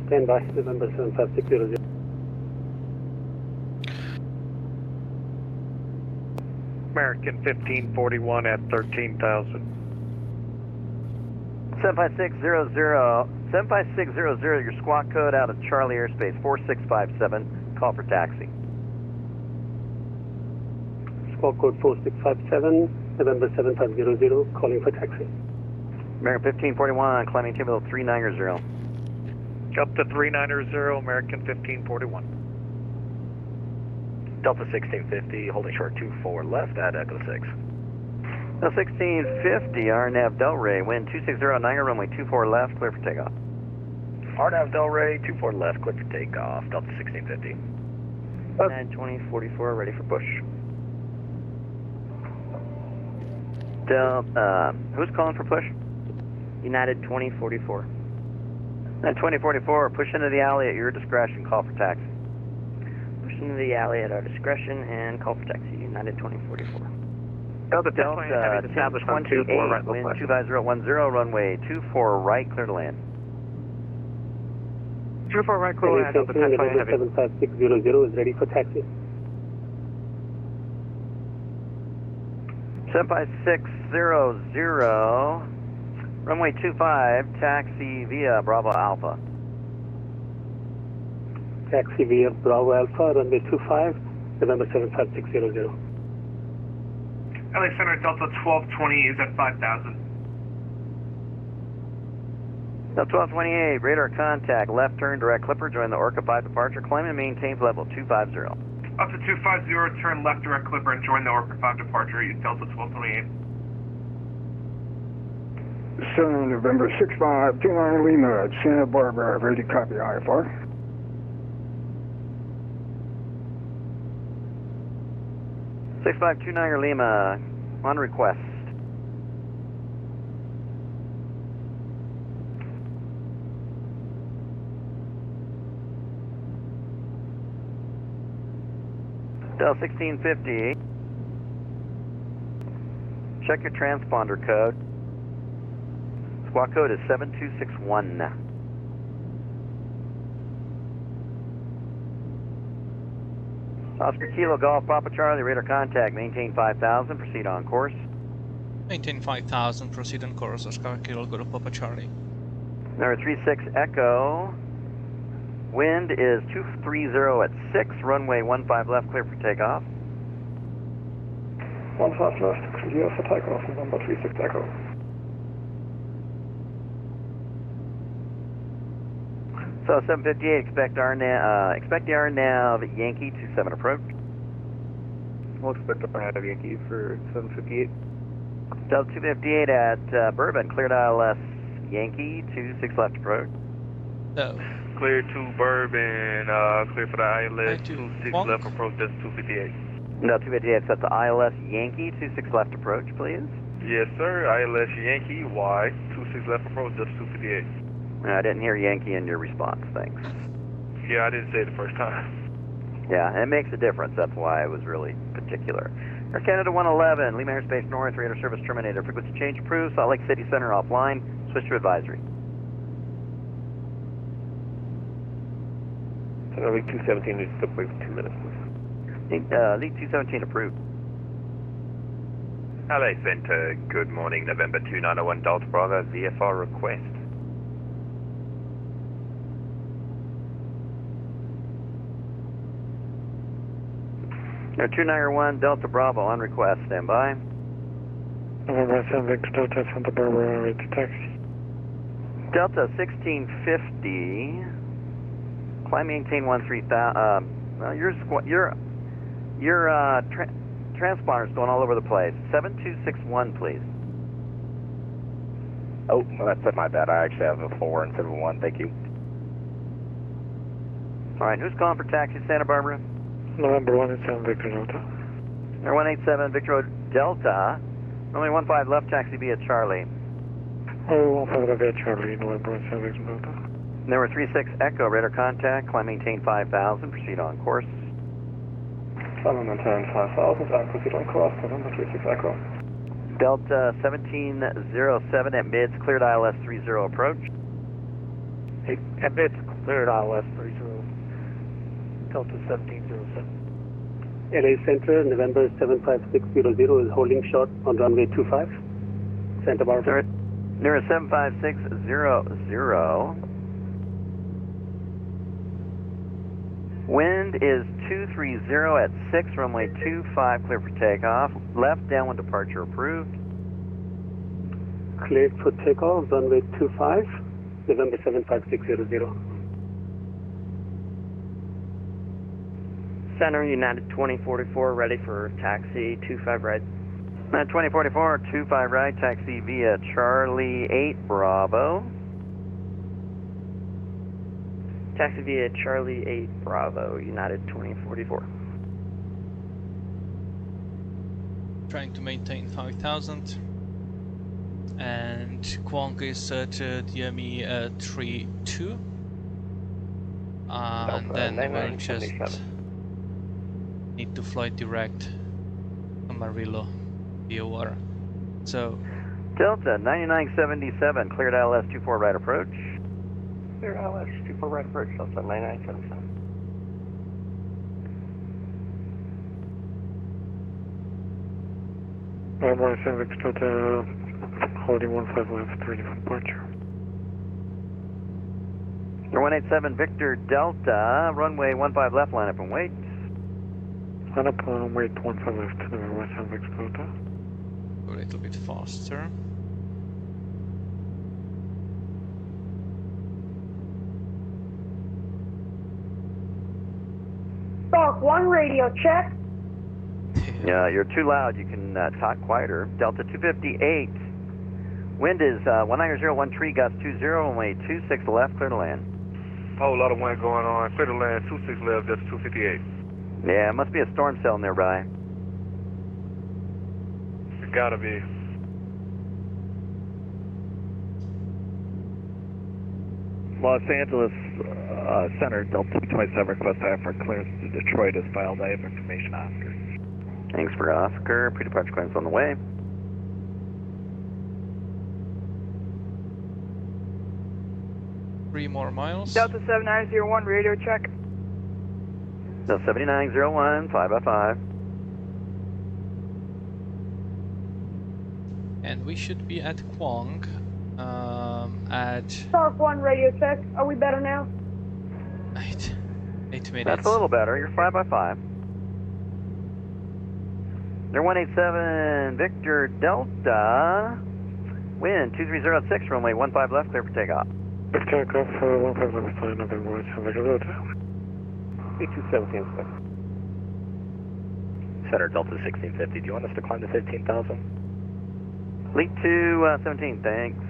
Stand by, November 75600. American 1541 at 13,000. 75600, your squawk code out of Charlie Airspace, 4657, call for taxi. Squawk code 4657, November 7500, calling for taxi. American 1541, climbing altimeter 390. Up to 390, American 1541. Delta 1650, holding short 24 left at Echo 6. Now 1650, RNAV Delray, wind 2609, runway 24 left, clear for takeoff. RNAV Delray, 24 left, clear for takeoff, Delta 1650. 92044, ready for push. Delta, who's calling for push? United 2044. 2044, push into the alley at your discretion, call for taxi. Into the alley at our discretion and call for taxi, United 2044. Delta 1028 Heavy is established on 2-4 right low wind classic. 25010, runway 24 right, clear to land. 24 right, clear to land, Delta 1028 Heavy. 75600 is ready for taxi. 75600, runway 25, taxi via Bravo Alpha. Taxi via Bravo Alpha, runway 25, November 75600. LA Center Delta 1220 is at 5,000. Delta 1228, radar contact, left turn, direct clipper, join the Orca 5 departure, climb and maintains level 250. Up to 250, turn left direct clipper and join the Orca 5 departure, use Delta 1228. Center, November 6529 Lima at Santa Barbara, ready to copy IFR. 6529 Lima, on request. Delta 1650. Check your transponder code. Squawk code is 7261. Oscar Kilo Golf Papa Charlie, radar contact, maintain 5000, proceed on course. Maintain 5000, proceed on course, Oscar Kilo Golf Papa Charlie. Number 36 Echo, wind is 230 at 6, runway 15 left, clear for takeoff. 15 left, clear for takeoff, November 36 Echo. So 758, expect the RNAV Yankee 27 approach. We'll expect the RNAV Yankee for 758. Delta 258 at Bourbon, cleared ILS Yankee 26 left approach. No. Clear to Bourbon, clear for the ILS 26 Funk. left approach, that's 258. No, 258, set the ILS Yankee 26 left approach, please. Yes, sir, ILS Yankee Y 26 left approach, that's 258. I didn't hear Yankee in your response, thanks. Yeah, I didn't say it the first time. Yeah, it makes a difference, that's why I was really particular. Air Canada 111, Lima Airspace North, radar service terminated. Frequency change approved, Salt Lake City Center offline, switch to advisory. Lead 217 is still wait for 2 minutes, please. Lead 217 approved. LA Center, good morning, November 2901 Delta Bravo, VFR request. Air 291 Delta Bravo on request, stand by. November 7 Delta Santa Barbara, ready to taxi. Delta 1650, climb maintain 13,000. Your transponder's going all over the place. 7261, please. Oh, well, that's my bad. I actually have a 4 instead of a 1, thank you. All right, who's calling for taxi Santa Barbara? November 187 Victor Delta. Number 187 Victor Delta. Runway 15 left, taxi via Charlie. Oh, 15 via Charlie, November 187 Victor Delta. Number 36 Echo, radar contact, climb maintain 5000, proceed on course. Climb maintain 5000 and proceed on course, November 36 Echo. Delta 1707 at mids, cleared ILS 30 approach. Hey, at mids, cleared ILS 30. Delta 1707. LA Center, November 75600 is holding short on runway 25, Santa Barbara. Near 75600. Wind is 230 at 6, runway 25, clear for takeoff. Left downwind departure approved. Cleared for takeoff, runway 25, November 75600. Center United 2044 ready for taxi 25 right. 2044, 25 right, taxi via Charlie 8 Bravo. Taxi via Charlie 8 Bravo, United 2044. Trying to maintain 5000. And Kwong is at DME 32. And then we'll just need to fly direct Amarillo VOR. So Delta 9977, cleared ILS 24 right approach. Cleared ILS 24 right approach, Delta 9977. November 187 Victor Delta, holding 15 left, ready for departure. Number 187 Victor Delta, runway 15 left, line up and wait. Line up and wait, 15 left, November 187 Victor Delta. go a little bit faster. Spark 1 radio check. Yeah, you're too loud. You can talk quieter. Delta 258. Wind is 1901 tree, gusts 20, runway 26 left, clear to land. Whole lot of wind going on. Clear to land, 26 left, that's 258. Yeah, it must be a storm cell nearby. It gotta be. Los Angeles Center, Delta 227, request IFR clearance to Detroit is filed. I have information, Oscar. Thanks for Oscar. Pre-departure clearance on the way. Three more miles. Delta 7901 radio check. Delta 7901, 5x5. And we should be at Kwong at Spark 1 radio check. Are we better now? 8 minutes. That's a little better. You're 5x5. They're 187 Victor Delta. Wind 2306, runway 15 left, clear for takeoff. Victor takeoff, 15 left, line up and wait, Victor Delta. 8217, sir. Center Delta 1650, do you want us to climb to 15,000? Lead to 17, thanks.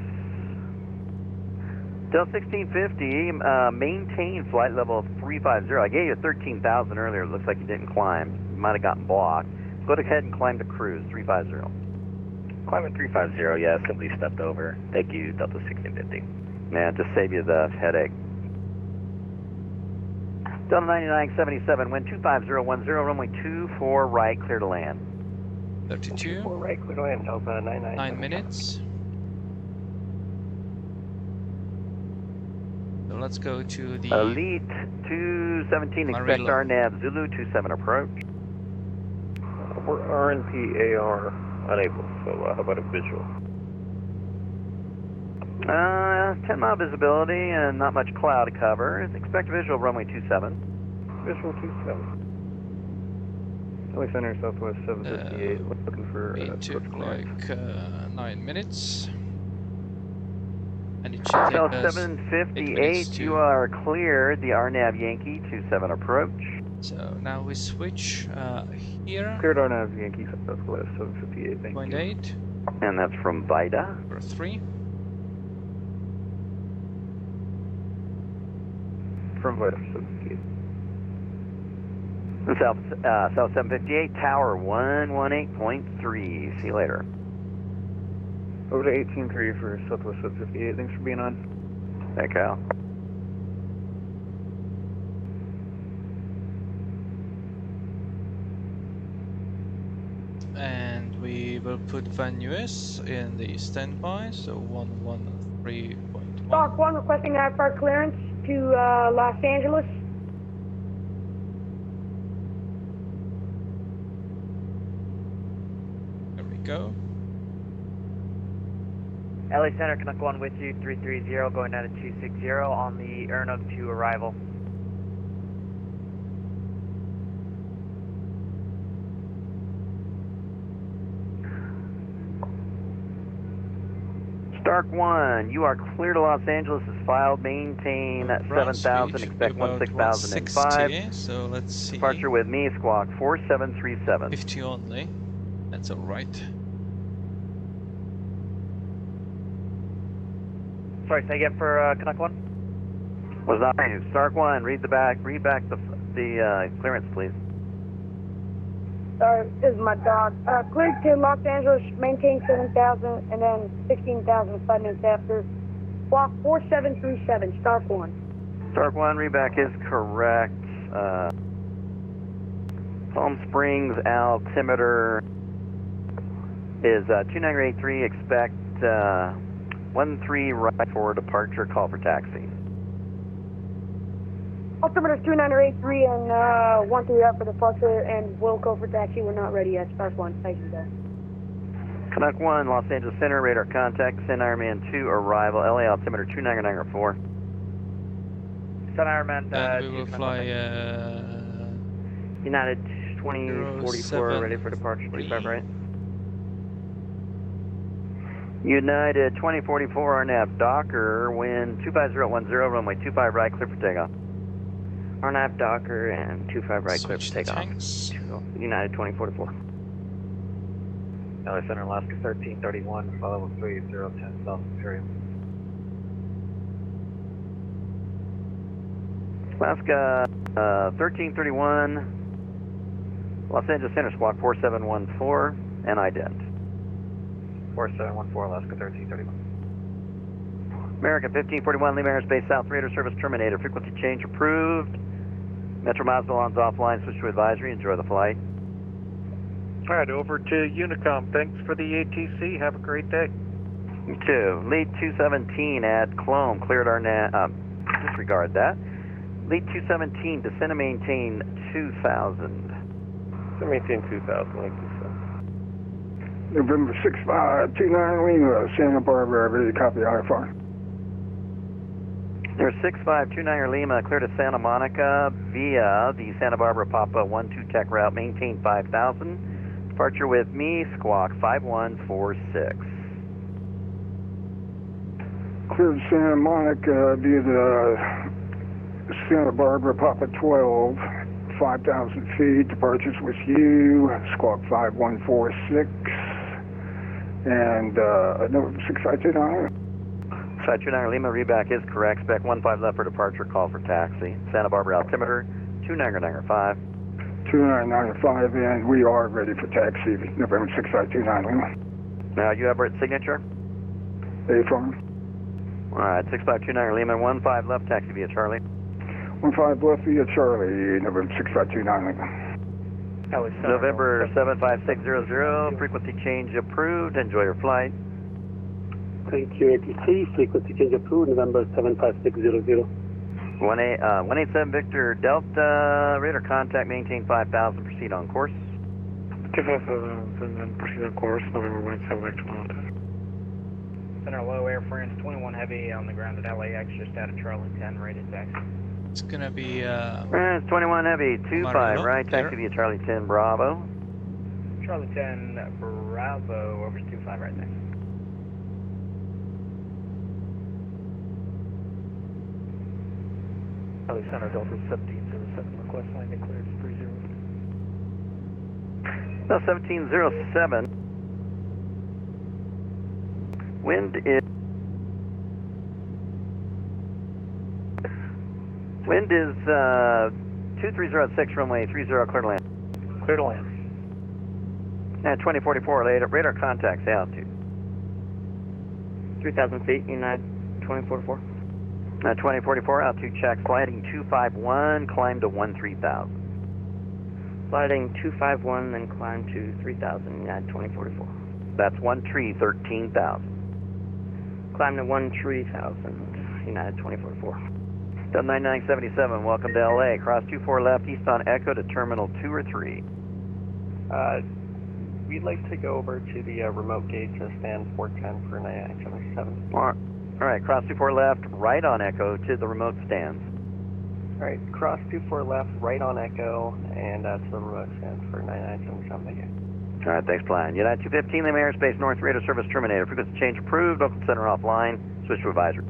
Delta 1650, maintain flight level 350. I gave you 13,000 earlier. It looks like you didn't climb. You might have gotten blocked. Go ahead and climb to cruise, 350. Climbing 350, yeah, simply stepped over. Thank you, Delta 1650. Yeah, just save you the headache. Delta 9977, wind 25010, runway 24 right, clear to land. 32. 4 right, clear to land, Delta 99. 9 minutes. So let's go to the Elite 217, expect Amarillo. RNAV Zulu 27 approach. We're RNPAR unable, so how about a visual? 10-mile visibility and not much cloud cover. Expect visual runway 27. Visual 27. LA Center, Southwest 758, looking for it took like 9 minutes. And it should Hotel take us 8 758, minutes to- you are cleared. The RNAV Yankee 27 approach. So now we switch here. Cleared RNAV Yankee Southwest 758, thank you. 0.8 And that's from Vida. for 3. From Vita 758. South 758, Tower 118.3. See you later. Over to 18.3 for Southwest 758. Thanks for being on. Hey, Cal. And we will put Van US in the standby, so 113.1. Stock 1 requesting IFR clearance to Los Angeles. There we go. LA Center, Canuck 1 with you, 330, going down to 260 on the Ernuk 2 arrival. Stark 1, you are clear to Los Angeles as filed. Maintain 7,000, expect 16,005. So let's see. Departure with me, squawk 4737. 50 only. That's alright. Sorry, say again for Canuck 1? Was not you. Stark 1, read back the clearance, please. Sorry, this is my dog. Cleared to Los Angeles, maintain 7,000, and then 16,000 5 minutes after. Block 4737, Stark 1. Stark 1, readback is correct. Palm Springs altimeter is 2983, expect 13 right for departure, call for taxi. Altimeter 2983 and 13 out for departure, and we'll go for taxi. We're not ready yet. Stark 1, thank you, guys. Canuck 1, Los Angeles Center, radar contact, Sun Ironman 2, arrival, LA altimeter 29904. Sun Ironman, and we will fly United 2044, ready for departure, 25 right. United 2044, RNAV Docker, wind 25010, runway 25 right, clear for takeoff. RNAV Docker and 25 right, clear for switch takeoff. tanks. United 2044. LA Center, Alaska 1331, follow 3010 South Imperial. Alaska 1331, Los Angeles Center, squawk 4714, and ident. 4714, Alaska 1331. American 1541, Lima Airspace South, radar service terminated, frequency change approved. Metro Mazatlan's offline, switch to advisory, enjoy the flight. All right, over to Unicom. Thanks for the ATC. Have a great day. You too. Lead 217 at Clone, cleared our disregard that. Lead 217, descend and maintain 2000. Maintain 2000, like you said. November 6529 Lima, Santa Barbara, ready to copy IFR. There's 6529 Lima, clear to Santa Monica via the Santa Barbara Papa 12 TEC route, maintain 5000. Departure with me, squawk 5146. Clear to Santa Monica via the Santa Barbara Papa 12, 5,000 feet, departures with you, squawk 5146. And November 6529. 6529 Lima, reback is correct. Spec 15 left for departure, call for taxi. Santa Barbara altimeter 29905. 2995, and we are ready for taxi, November 6529 Lima. Now you have Brett signature? A-Farm. Alright, 6529 Lima, 15 left, taxi via Charlie. 15 left via Charlie, November 6529 Lima. November 75600, frequency change approved, enjoy your flight. Thank you, ATC, frequency change approved, November 75600. 187 Victor Delta, radar contact, maintain 5000, proceed on course. 25000, and then proceed on course, November 187 Victor Delta. Center low, Air France 21 heavy on the ground at LAX, just out of Charlie 10, rated taxi. It's gonna be it's 21 heavy, 25 right, taxi via Charlie 10 Bravo. Charlie 10 Bravo, over to 25 right there. LA Center, Delta 1707, request landing cleared 30. No, 1707. Wind is 2306, runway 30, clear to land. Clear to land. At 2044, radar contacts altitude. 3,000 feet, United 2044. 2044, altitude check, sliding 251, climb to 13,000. Sliding 251, then climb to 3,000, United 2044. That's 13,000. Climb to 13,000, United 2044. Delta 9977, welcome to LA. Cross 24 left, east on Echo to Terminal 2 or 3. We'd like to go over to the remote gate to stand 410 for 9977. All right, cross 24 left, right on Echo to the remote stands. All right, cross 24 left, right on Echo, and to the remote stands for 9977. Thank you. All right, thanks, Plan. United 215, Lima Airspace North, radar service terminated. Frequency change approved, local center offline, switch to advisory.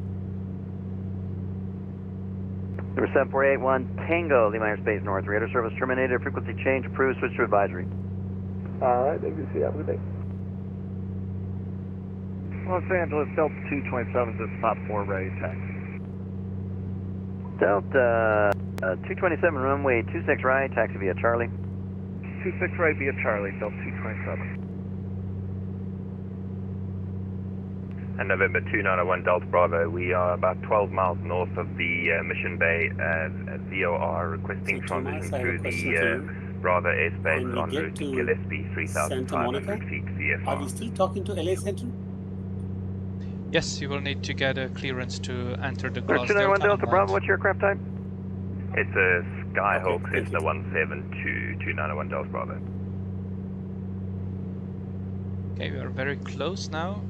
Number 7481, Tango, Lima Airspace North, radar service terminated. Frequency change approved, switch to advisory. All right, ABC, have a good day. Los Angeles, Delta 227, this is top 4 ready taxi. Delta 227, runway 26 right, taxi via Charlie. 26 right via Charlie, Delta 227. And November 291 Delta Bravo, we are about 12 miles north of the Mission Bay VOR, requesting transition through the Bravo airspace en route to KSBA 3,500 feet VFR. Are we still talking to LA Central? Yes, you will need to get a clearance to enter the glass 291 Delta Bravo, what's your aircraft type? It's a Skyhawk Cessna 172 291 Delta Bravo. Okay, we are very close now.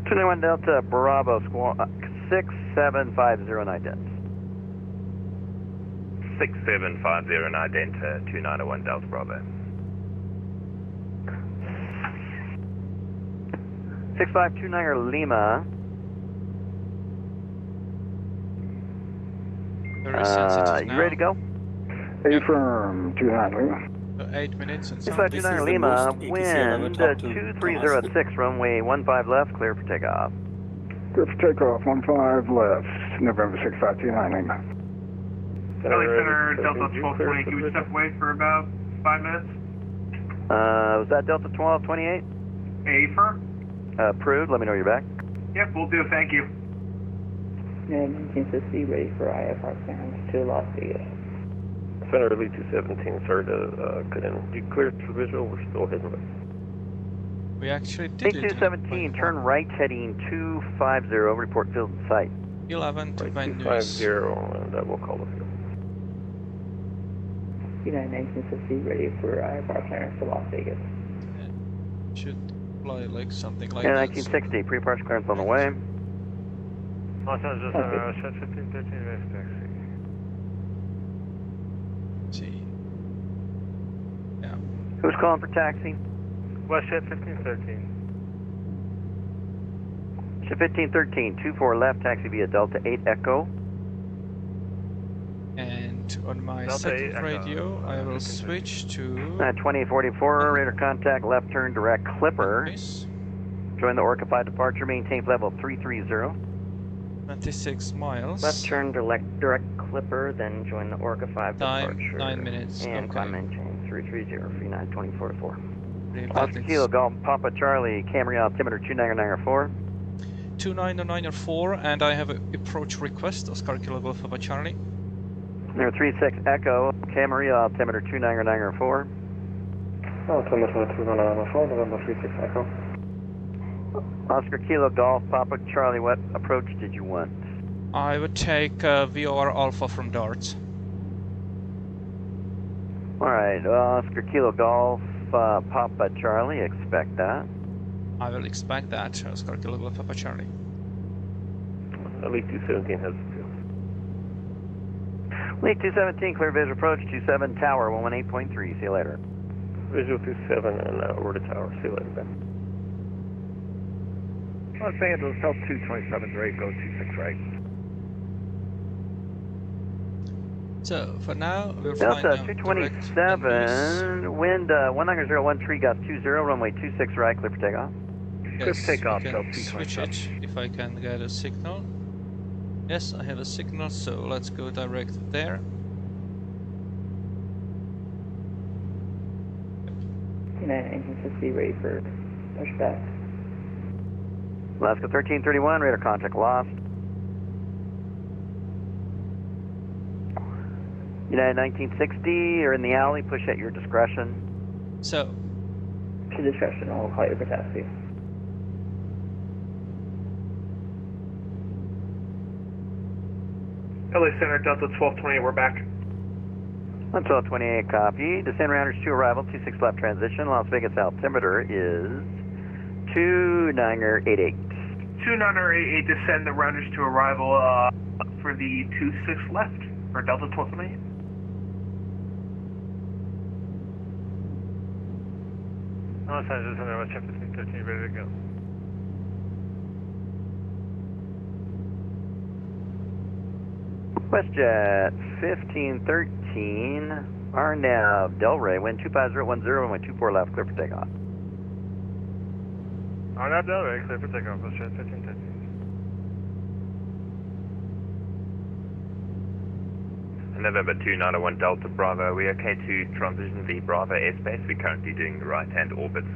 291 Delta Bravo, 67509 Delta. 67509 Delta 291 Delta Bravo. 6529 Lima. Very sensitive you ready to go? Affirm, 29 Lima. 8 minutes and some. 6529 Lima, wind 2306, runway 15 left, clear for takeoff. Clear for takeoff, 15 left, November 6529 Lima. LA Center, Delta 1228, can we step away for about 5 minutes? Was that Delta 1228? AFR? Approved, let me know you're back. Yep, we'll do, thank you. And 1950, ready for IFR clearance to Las Vegas. Center Elite 217, sir, to get in. You cleared for visual, we're still heading west. We actually did it. 217, turn right heading 250, report field in sight. 11 to right, Van 250, and that will call the field. United 1950, ready for IFR clearance to Las Vegas. Should fly like something like that. 1960, that. pre-departure clearance on the way. Los Angeles, Shed 1513, West taxi. See. Yeah. Who's calling for taxi? West Shed 1513. Shed 1513, 24 left, taxi via Delta 8 Echo. And on my Delta second 8 radio, I will switch to 2044, radar contact, left turn, direct Clipper. Nice. Join the Orca 5 departure, maintain level 330. 26 miles. Left turn, direct Clipper, then join the Orca 5 departure. 9 minutes. And okay. climb maintain 330 for United 2044. Oscar Kilo Golf Papa Charlie, Camry altimeter 29904. 29904, and I have an approach request, Oscar Kilo Golf Papa Charlie. Number 36 Echo, Camry altimeter 29904. Altimeter 29904, November 36 Echo. Oscar Kilo Golf Papa Charlie, what approach did you want? I would take VOR Alpha from Darts. Alright, Oscar Kilo Golf Papa Charlie, expect that. I will expect that, Oscar Kilo Golf Papa Charlie. Elite 217 has the field. Elite 217, clear visual approach, 27 Tower, 118.3, see you later. Visual 27 and over to tower, see you later, Ben. Los Angeles, Delta 227, ready, go 26 right. So, for now, we're Delta flying 227, wind 1901, tree gust 20, runway 26 right, clear for takeoff. Yes, Clear for takeoff, we Delta can switch it 227. if I can get a signal. Yes, I have a signal, so let's go direct there. Engine 60 ready for pushback. Alaska 1331, radar contact lost. United 1960, you're in the alley, push at your discretion. So. To discretion, I'll call you for taxi. LA Center, Delta 1228, we're back. 1228, copy. Descend rounders to arrival, 26 left transition. Las Vegas altimeter is 2988. 2988, descend the rounders to arrival for the 26 left for Delta 1228. Los Angeles Center, West 1513, ready to go. WestJet 1513, RNAV Delray, wind 25010, runway 24 left, clear for takeoff. RNAV Delray, clear for takeoff, WestJet 1513. November 291 Delta Bravo, we okay to transition the Bravo airspace. We're currently doing the right-hand orbits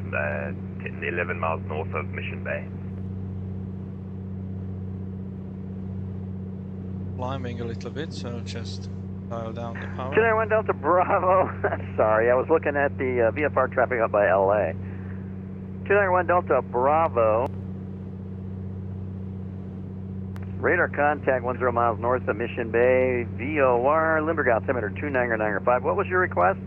11 miles north of Mission Bay. Climbing a little bit, so just dial down the power. 291 Delta Bravo, sorry, I was looking at the VFR traffic up by LA. 291 Delta Bravo. Radar contact 10 miles north of Mission Bay, VOR, Limburg altimeter 29905. What was your request?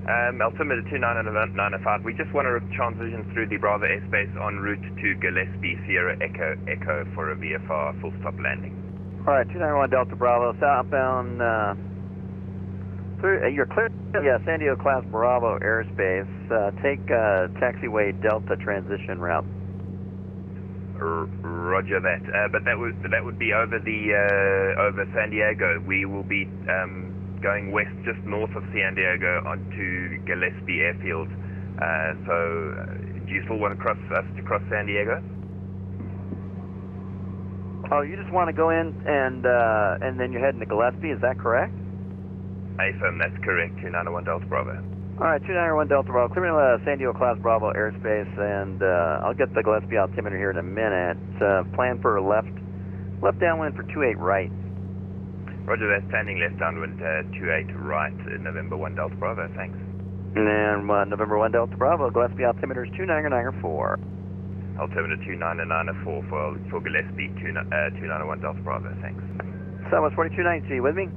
Altimeter 29905. We just want to transition through the Bravo airspace en route to Gillespie, Sierra Echo for a VFR full stop landing. All right, 291 Delta Bravo, southbound, you're clear, yeah, San Diego class Bravo airspace. Take taxiway Delta transition route. Roger that, but that would be over over San Diego. We will be going west just north of San Diego onto Gillespie Airfield. So, do you still want to cross San Diego? Oh, you just want to go in and then you're heading to Gillespie, is that correct? AFM, that's correct. 291 Delta Bravo. All right, 291 Delta Bravo, clearing San Diego class Bravo airspace, and I'll get the Gillespie altimeter here in a minute. Plan for left downwind for 28 right. Roger that, standing left downwind 28 right, November 1 Delta Bravo, thanks. And then November 1 Delta Bravo, Gillespie altimeter is 29904. Altimeter 29904 for Gillespie, 291 Delta Bravo, thanks. Southwest 4292, with me?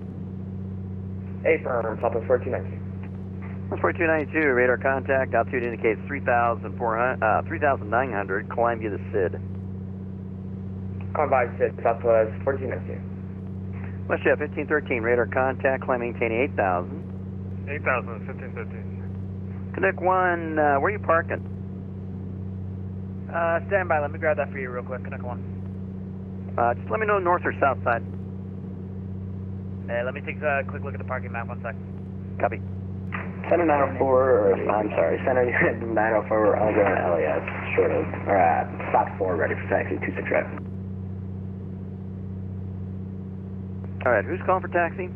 Affirm, Southwest 4292. 4292, radar contact, altitude indicates 3,900, climb via the SID. Climb by SID, Southwest 4292. WestJet 1513, radar contact, climb maintain 8,000. 8,000, 1513. Canuck 1, where are you parking? Stand by, let me grab that for you real quick, Canuck 1. Just let me know north or south side. Hey, let me take a quick look at the parking map, 1 sec. Copy. Center 904, I'm sorry, Center 904, I'll go to LAS, short of, or spot 4, ready for taxi, 26 right. All right, who's calling for taxi?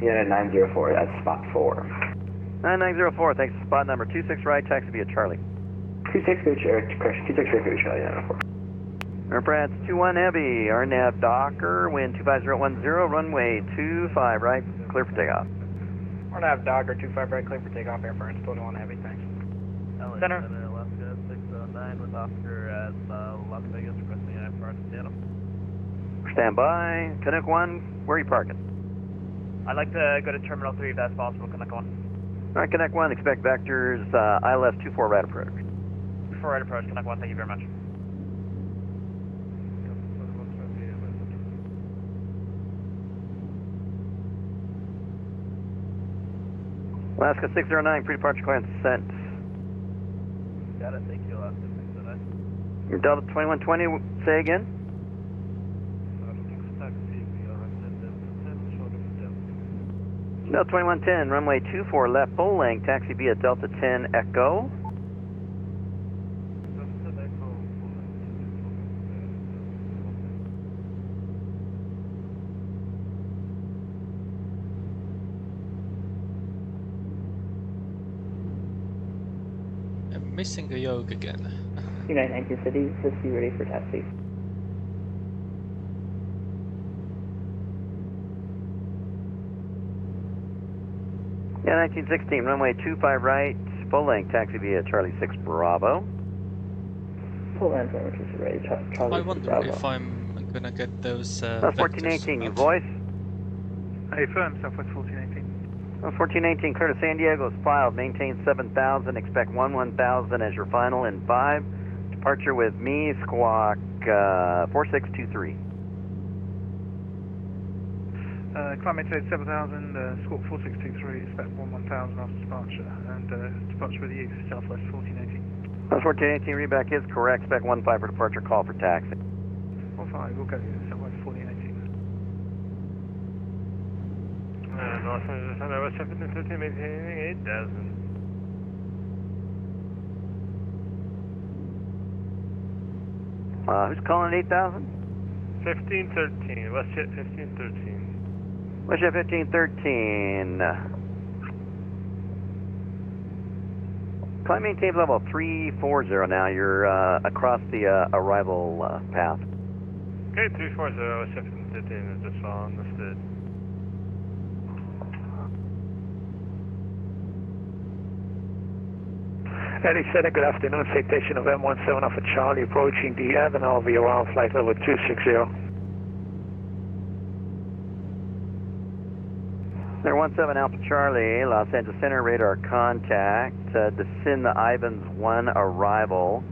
Yeah, 904, that's spot 4. 9904, thanks for spot number 26 right, taxi via Charlie. 26 right, Charlie, 904. Airprats 21 heavy, RNAV Docker, wind 25010, runway 25 right, clear for takeoff. RNAV Docker 25 right, clear for takeoff, Airfrance 21 heavy, thanks. Center. Alaska 609 with Oscar at Las Vegas, requesting IFR to Seattle. Stand by. Canuck 1, where are you parking? I'd like to go to Terminal 3 if that's possible, Canuck 1. All right, Canuck 1, expect vectors, ILS 24 right approach. 24 right approach, Canuck 1, thank you very much. Alaska 609, pre-departure clearance sent. Got it, thank you, Alaska 609. Delta 2120, say again? Delta 2110, runway 24 left full length, taxi via Delta 10 Echo. missing a yoke again. United 19 City, just be ready for taxi. Yeah, 1916, runway 25 right, full length, taxi via Charlie 6 Bravo. Full length, runway 26 ready, Charlie I 6 wonder Bravo. if I'm gonna get those That's 1418, you out. voice. Affirm, Southwest 1418. 1418, clear to San Diego is filed, maintain 7,000, expect 11,000 as your final in 5. Departure with me, squawk 4623. Climb maintain 7,000, squawk 4623, expect 11,000 after departure, and departure with you, Southwest 1418. That's 1418, readback is correct, expect 15 for departure, call for taxi. 15, we'll go Southwest 1418. Los Angeles, Santa Barbara, 713, maintaining 8,000. Who's calling 8,000? 1513, WestJet 1513. WestJet 1513. Climb maintain level 340 now. You're across the arrival path. Okay, 340, WestJet 1513 is just on, understood. Eddie Center, good afternoon. Citation of M17 Alpha Charlie approaching the Avenal via round flight level 260. Center 17 Alpha Charlie, Los Angeles Center, radar contact. Descend the Ivans 1 arrival.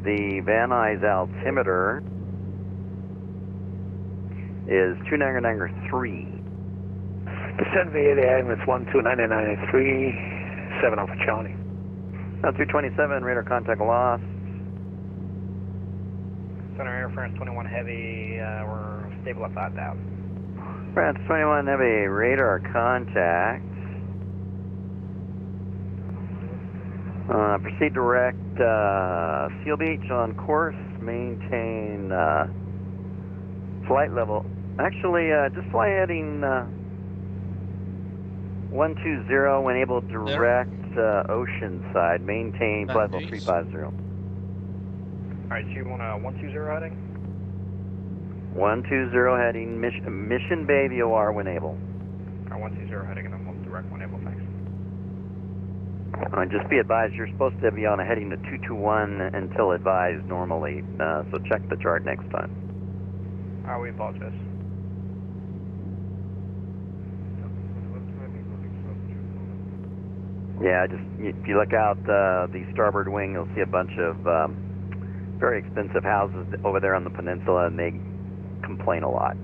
The Van Nuys altimeter is 2993. Descend via the Ivans 1 29993, 7 Alpha Charlie. 227, radar contact lost. Center Air France 21 Heavy, we're stable at 5,000. France 21 Heavy, radar contact. Proceed direct, Seal Beach on course, maintain flight level. Actually, just fly heading 120 when able direct ocean side, maintain flight level 350. Alright, so you want a 120 heading? 120 heading, Mission Bay VOR when able. Alright, 120 heading and then we'll direct when able, thanks. Just be advised, you're supposed to be on a heading to 221 until advised normally, so check the chart next time. Alright, we apologize. Yeah, just if you look out the starboard wing, you'll see a bunch of very expensive houses over there on the peninsula, and they complain a lot.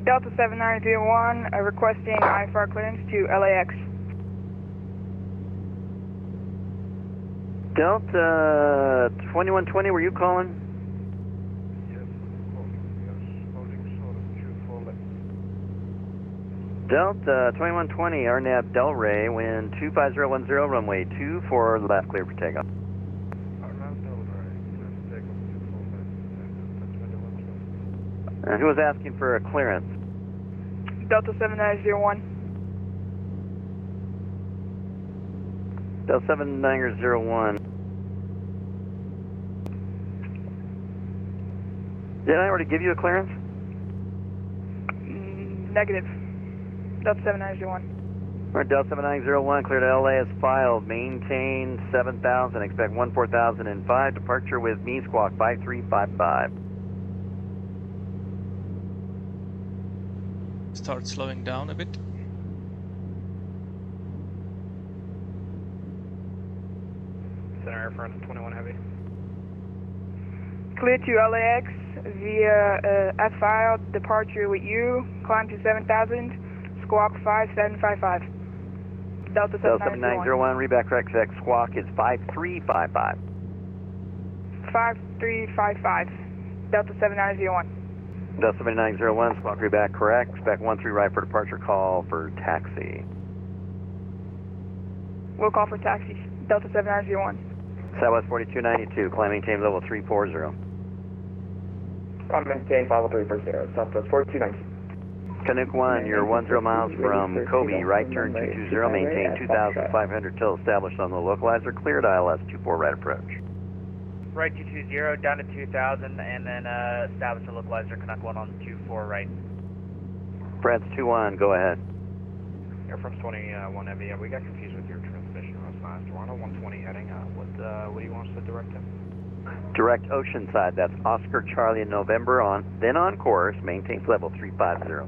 Delta 7901 requesting IFR clearance to LAX. Delta 2120, were you calling? Delta 2120, RNAV Delray, wind 25010, runway 24 left, clear for takeoff. Who was asking for a clearance? Delta 7901. Delta 7901. Did I already give you a clearance? Negative. Delta 7901. Alright, Delta 7901, clear to LA as filed. Maintain 7,000, expect 14,005. Departure with me, squawk 5355. Start slowing down a bit. Center Air France 21 Heavy. Clear to LAX via F-file, departure with you, climb to 7,000, squawk 5755. Delta 7901. Reback correct, squawk is 5355. 5355. Delta 7901. Delta 7901, squawk reback correct, expect 13 right for departure, call for taxi. We'll call for taxi. Delta 7901. Southwest 4292, climb maintain level 340. Climb maintain level 340, Southwest 4292. Canuck 1, you're 10 miles from Kobe, right turn 220, maintain 2,500 till established on the localizer, cleared ILS 24 right approach. Right 220 down to 2,000 and then establish a localizer Canuck 1 on 24 right. France 21, go ahead. Air France 21 Heavy, we got confused with your transmission last night. We're on a 120 heading. What do you want us to direct him? Direct Oceanside, that's Oscar Charlie in November on, then on course, maintains level 350.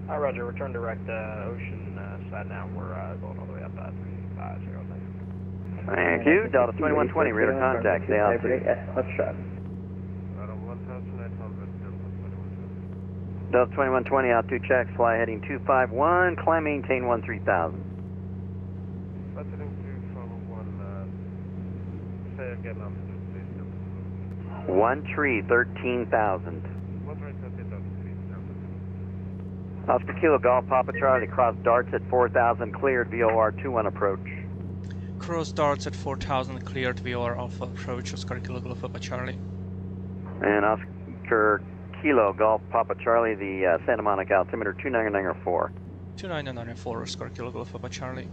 Roger, return direct Ocean side now. We're going all the way up 350. Thank you. Delta 2120, radar contact, stay out. Delta 2120, out 2 checks, fly heading 251, climb maintain 13,000. That's heading 251, say again after this, please. 1 tree, 13,000. 1 tree, 13,000, please. Oscar Kilo Golf Papa Charlie, cross darts at 4,000, cleared, VOR 21 approach. Cross darts at 4,000, cleared, VOR Alpha approach, Oscar Kilo Golf Papa Charlie. And Oscar Kilo Golf Papa Charlie, the Santa Monica altimeter 29904. 29904, Oscar Kilo Golf Papa Charlie.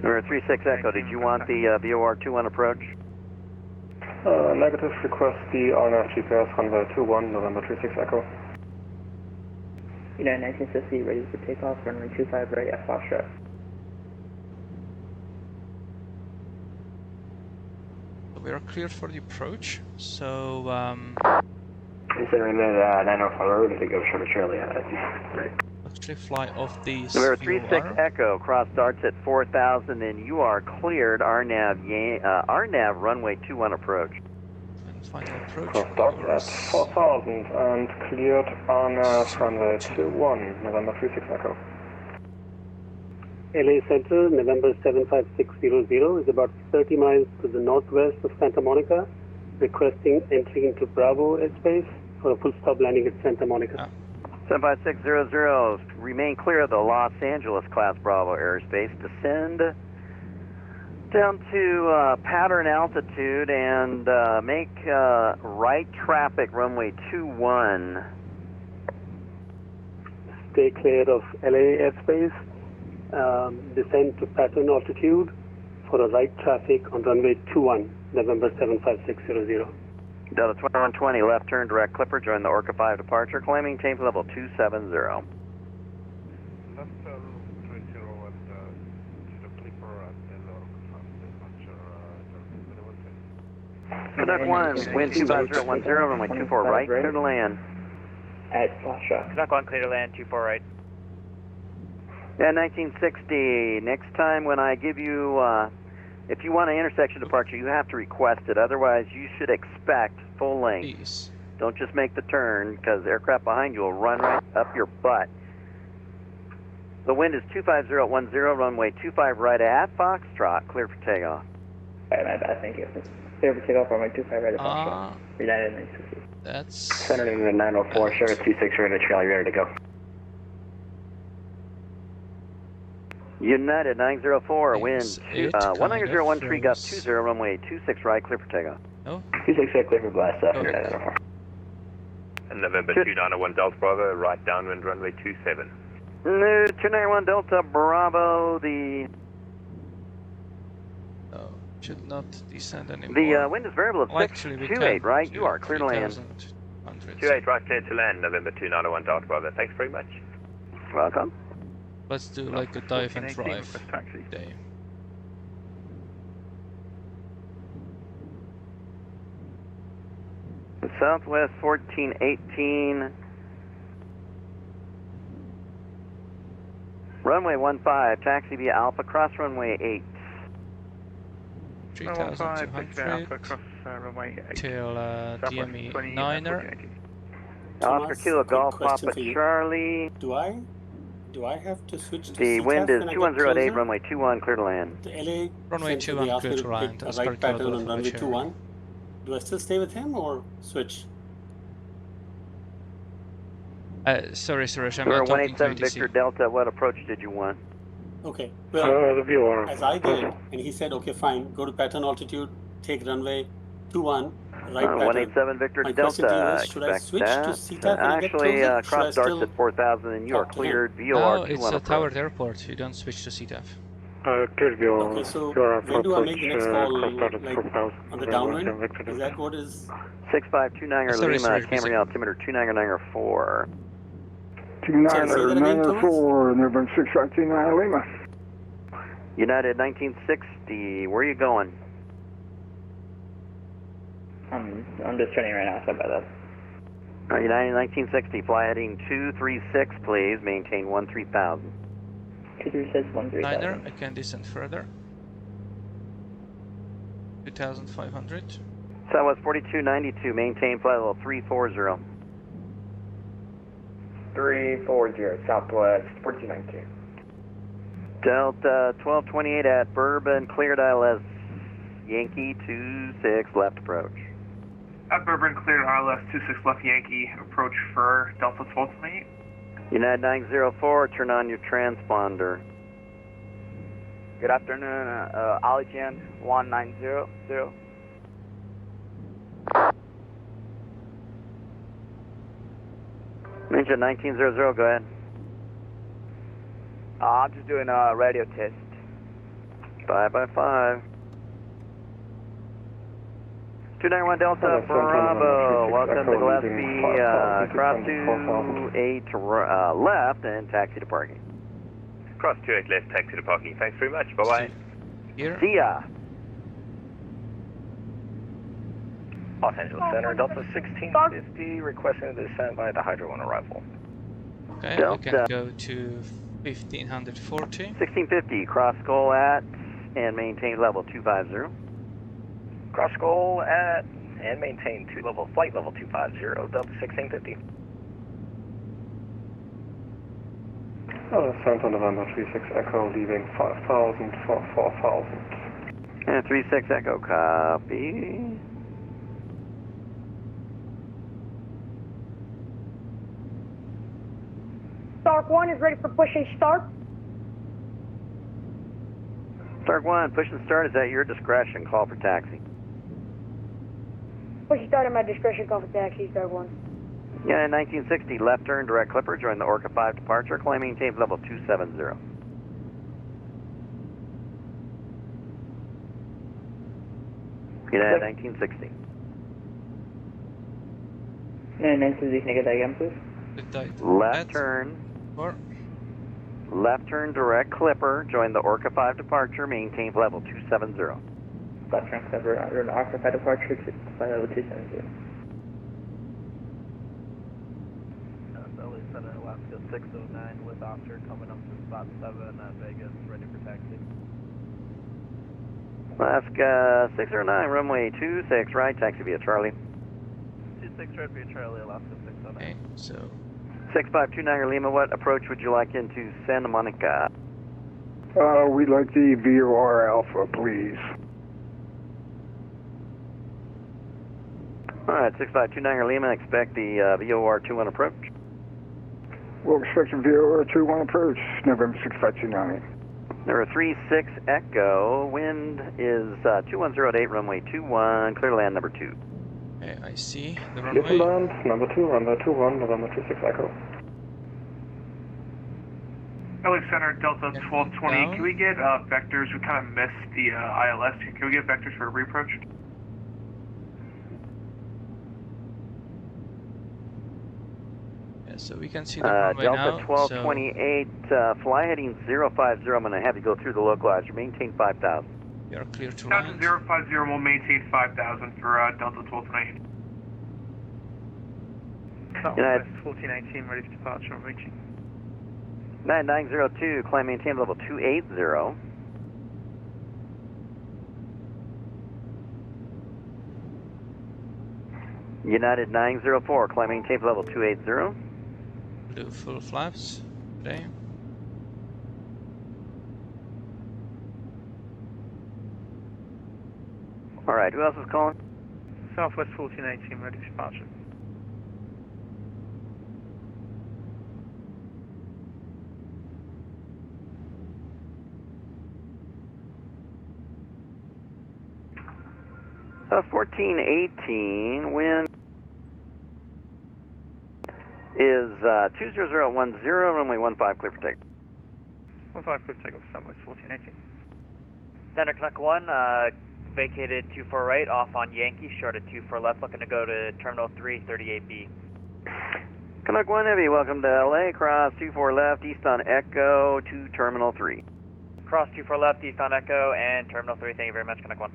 Number 36 Echo, did you want the VOR 21 approach? Negative, request the RNAV GPS runway 21, November 36 Echo. United 1950, ready for takeoff, runway 25 right at Foxtrot. We are cleared for the approach, so considering that 904 ready to go short of Charlie, right. Actually fly off these. Number 36 Echo, cross darts at 4,000, and you are cleared RNAV runway 21 approach. And final approach. Cross darts at 4,000 and cleared RNAV runway 21, November 36 Echo. LA Central, November 75600 is about 30 miles to the northwest of Santa Monica, requesting entry into Bravo airspace for a full stop landing at Santa Monica. 75600, remain clear of the Los Angeles class Bravo airspace, descend down to pattern altitude and make right traffic runway 21. Stay clear of LA airspace. Descend to pattern altitude for a right traffic on runway 21, November 75600. Delta 2120, left turn, direct clipper, join the Orca 5 departure, climb maintain level 270. Left turn 30 and to the clipper at the Orca 5 departure, Canuck 1, wind 25010, runway 24 right, clear to land. At Foxtrot. Canuck 1, clear to land, 24 right. Yeah, 1960. Next time when I give you, if you want an intersection departure, you have to request it. Otherwise, you should expect full length. Please. Don't just make the turn, because aircraft behind you will run right up your butt. The wind is 25010, runway 25 right at Foxtrot, clear for takeoff. Alright, my bad, thank you. Clear for takeoff, runway 25 right at Foxtrot. United 960. That's... Center to 904, share 26 ready to Charlie, ready to go. United 904, wind 1901 tree gust 20, runway 26 right, clear for takeoff. No? 26 right, clear for blast off, United 904. And November 291 Delta Bravo, right downwind runway 27. No, 291 Delta Bravo, the... No, should not descend anymore. The wind is variable at Oh, actually, we 628, can. right? You are clear to land. 28 right, clear to land, November 291 Delta Bravo. Thanks very much. Welcome. Let's do like a dive and drive day. Southwest 1418. Runway 15, taxi via Alpha, cross runway 8. 3,200 cross runway 8. till DME 9er. Oscar Kilo Golf Papa Charlie. Do I have to switch to The wind is 2108, runway 21, clear to land. The LA Runway said 21, they asked clear me to to land. pick a Oscar right Kilo pattern Golf on Papa runway Charlie. 21. Do I still stay with him or switch? Sorry, Suresh, I'm We're not talking to 187 Victor ATC. Delta, what approach did you want? Okay, well, The VOR. as I did, and he said, okay, fine, go to pattern altitude, take runway 21, right pattern. 187 Victor My question to you Delta. is, should I switch Expect to that. CTAF when I get Actually, closer? Should I cross darts still at 4,000 and you are talk to him? cleared No, VOR it's 21 a approach. towered airport. You don't switch to CTAF. Cleared VOR. Okay, so VOR when do I approach, make the next call, cross dart at like 4,000. on the downwind? Is that what is? 6529er Sorry, Lima, sorry, Camry altimeter 2994. 2994, November 6529 Lima. United 1960, where are you going? I'm just turning right now, sorry about that. United 1960, fly heading 236, please, maintain 13,000. 236, 13,000. Niner, I can descend further. 2,500. Southwest 4292, maintain flight level 340. 340, Southwest 4292. Delta 1228 at Bourbon, cleared ILS Yankee 26, left approach. At Bourbon, cleared ILS 26 left Yankee, approach for Delta 1228. United 904, turn on your transponder. Good afternoon, Alijan 1900. Ninja 1900, go ahead. I'm just doing a radio test. 5x5. 291 Delta Bravo, welcome to Gillespie, cross 28 left and taxi to parking. Cross 28 left, taxi to parking. Thanks very much. Bye-bye. Here. See ya. Los Angeles Center, Delta 1650, requesting a descent by the Hydro on arrival. Okay, Delta. we can go to 1540. 1650, cross Skull at and maintain level 250. Cross Skull at and maintain flight level 250, Delta 1650. Santa November 36 Echo, leaving 5,000 for 4,000. And 36 Echo, copy. Stark 1 is ready for push and start. Stark 1, push and start is at your discretion. Call for taxi. Push and start at my discretion, call for taxi, Stark 1. Yeah, 1960, left turn, direct clipper, join the Orca 5 departure, climb maintain level 270. United 1960. And then can you get that again, please? Left turn. Left turn, direct clipper, join the Orca 5 departure, maintain level 270. Left turn cover, under an Orca 5 departure, to flight level 270. LA Center, Alaska 609 with officer coming up to spot 7 at Vegas, ready for taxi. Alaska 609, runway 26, right, taxi via Charlie. 26 right via Charlie, Alaska 609. Okay, so 6529 Lima, what approach would you like into Santa Monica? We'd like the VOR Alpha, please. Alright, 6529 Lima, expect the VOR 21 approach. We'll expect the VOR 21 approach, November 6529. Number 36 Echo, wind is 2108, runway 21, clear land number 2. okay, I see the Clear to runway. land, number 2, runway 21, November 26 Echo. LA Center, Delta 1220. Can we get vectors? We kind of missed the ILS. Can we get vectors for a reapproach? Yeah, so we can see the runway Delta now. 1228, fly heading 050. I'm going to have you go through the localizer. Maintain 5,000. So you're clear to Delta land. 050 will maintain 5,000 for Delta 1228. Southwest 1418, ready for departure, I'm reaching. 9902, climb maintain level 280. United 904, climb maintain level 280. Do full flaps today. Alright, who else is calling? Southwest 1418, ready for departure. 1418, wind is 20010, runway 15, clear for takeoff. 15, clear for takeoff, Southwest 1418. Center Canuck 1, vacated 24 right, off on Yankee, short at 24 left, looking to go to Terminal 3, 38B. Canuck 1 Heavy, welcome to LA, cross 24 left, east on Echo to Terminal 3. Cross 24 left, east on Echo, and Terminal 3, thank you very much, Canuck 1.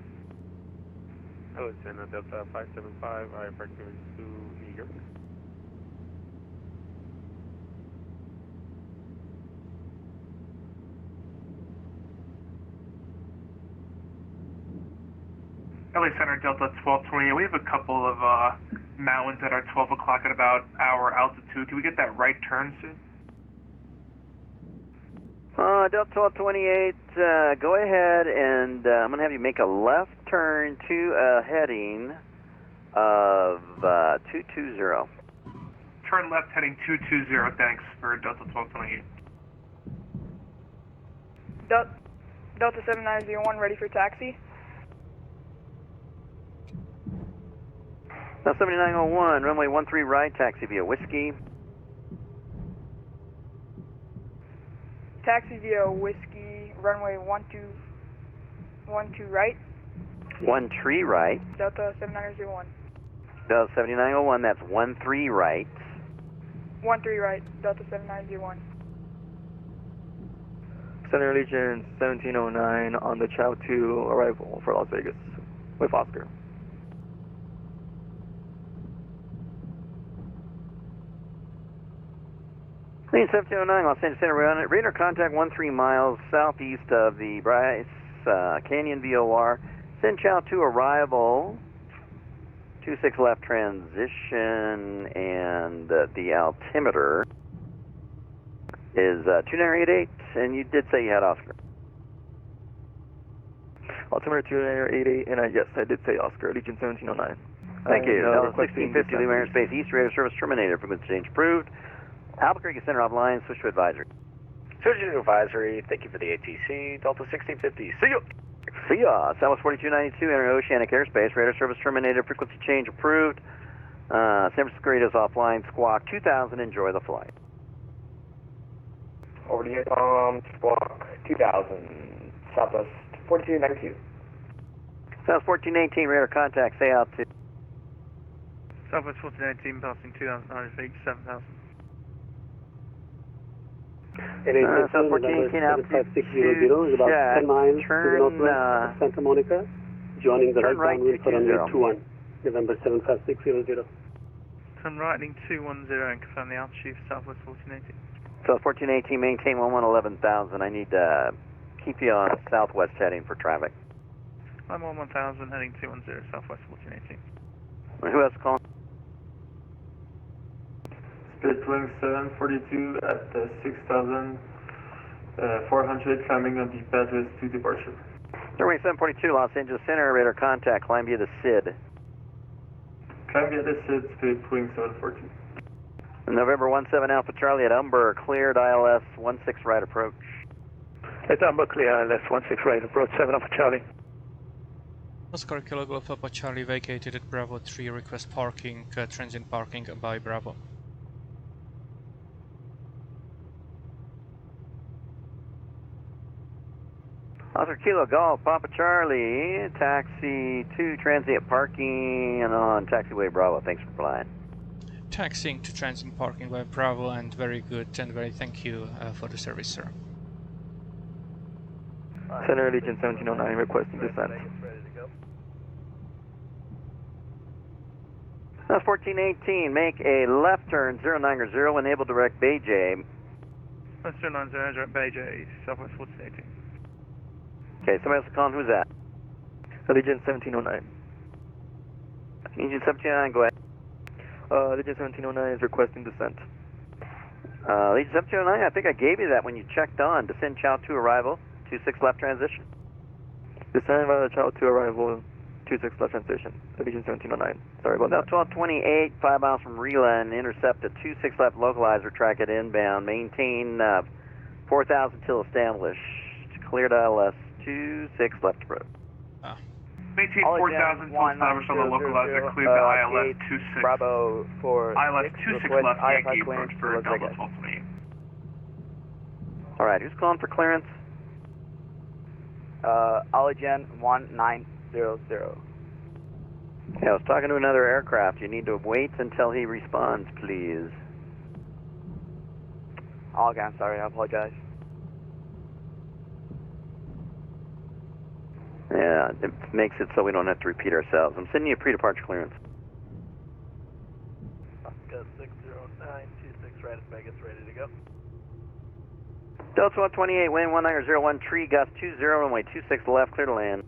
Hello, Santa Delta 575, IFR to New York. LA Center Delta 1228. We have a couple of mountains that are 12 o'clock at about our altitude. Can we get that right turn soon? Delta 1228, go ahead and I'm going to have you make a left turn to a heading of 220. Turn left heading 220, thanks, for Delta 1228. Delta 7901, ready for taxi. Now 7901, runway 13 right, taxi via Whiskey. Taxi via Whiskey, runway 12 right. 13 right. Delta 7901. Delta 7901, that's 13 right. 13 right, Delta 7901. Center Legion 1709 on the Chow 2 arrival for Las Vegas with Oscar. Legion 1709, Los Angeles Center, radar contact 13 miles southeast of the Bryce Canyon VOR. Send Chow 2 arrival, 26 left transition, and the altimeter is 2988, and you did say you had Oscar. Altimeter 2988, and yes, I did say Oscar, Legion 1709. Thank you. Delta 1650, Lima Airspace East, radar service terminated, frequency change approved. Albuquerque Center offline, switch to advisory. Switch to advisory, thank you for the ATC, Delta 1650, see you! See ya. Southwest 4292, enter oceanic airspace, radar service terminated, frequency change approved. San Francisco radio's offline, squawk 2000, enjoy the flight. Over to you, squawk 2000, Southwest 4292. Southwest 1418, radar contact, say out to. Southwest 1418, passing 2,900 feet, 7,000. South 1418 altitude, 5600 is about 10 miles to the northwest of Santa Monica, joining the right downwind for runway 21, November 75600. Turn right, heading 210 and confirm the altitude for Southwest 1418. South 1418, maintain 11,000. I need to keep you on southwest heading for traffic. I'm on 1000, heading 210, Southwest 1418. Who else calling? Split wing 742 at 6,400, climbing on the Padres to departure. Runway 742, Los Angeles Center, radar contact, climb via the SID. Climb via the SID, split wing 742. November 17 Alpha Charlie at Umber, cleared ILS 16 right approach. At Umber, clear ILS 16 right approach, 7 Alpha Charlie. Oscar Kilo Golf Papa Charlie vacated at Bravo 3, request parking, transient parking by Bravo. Oscar Kilo Golf Papa Charlie, taxi to transient parking and on taxiway Bravo. Thanks for flying. Taxiing to transient parking by Bravo, and very good and very thank you for the service, sir. Center Legion 1709 requesting descent. That's 1418, make a left turn 090, enable direct Bay J. That's 090, direct Bay J, Southwest 1418. Okay, somebody else calling, who's that? Legion 1709. Legion 1709, go ahead. Legion 1709 is requesting descent. Legion 1709, I think I gave you that when you checked on. Descend Chow 2 arrival, 26 left transition. Descend via Chow 2 arrival, 26 left transition. Legion 1709. Sorry about that. 1228, 5 miles from Rila, and intercept a 26 left localizer, track it inbound. Maintain 4,000 till established. Cleared ILS 26 left approach. Maintain 4,000 till establish on the localizer, clear the ILS 26. Bravo for ILS 26 left, Yankee approach for Delta 1228. Alright, who's calling for clearance? Oligen 1900. Yeah, I was talking to another aircraft. You need to wait until he responds, please. Okay, I'm sorry, I apologize. Yeah, it makes it so we don't have to repeat ourselves. I'm sending you a pre-departure clearance. Oscar 60926 right at Vegas, ready to go. Delta 128, wind 1901, tree, gust 20, runway 26 left, clear to land.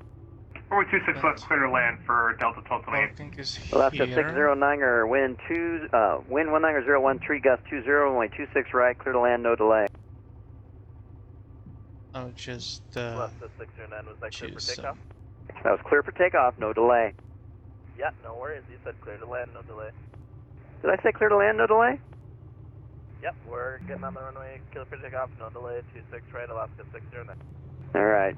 Runway 26 left, clear to land for Delta 1228. Parking is Left at here. 609, or wind 1901, tree, gust 20, runway 26 right, clear to land, no delay. I'll just Left at 609, was that clear for takeoff? That was clear for takeoff, no delay. Yeah, no worries. You said clear to land, no delay. Did I say clear to land, no delay? Yep, we're getting on the runway, clear for takeoff, no delay, 26 right, Alaska 609. All right.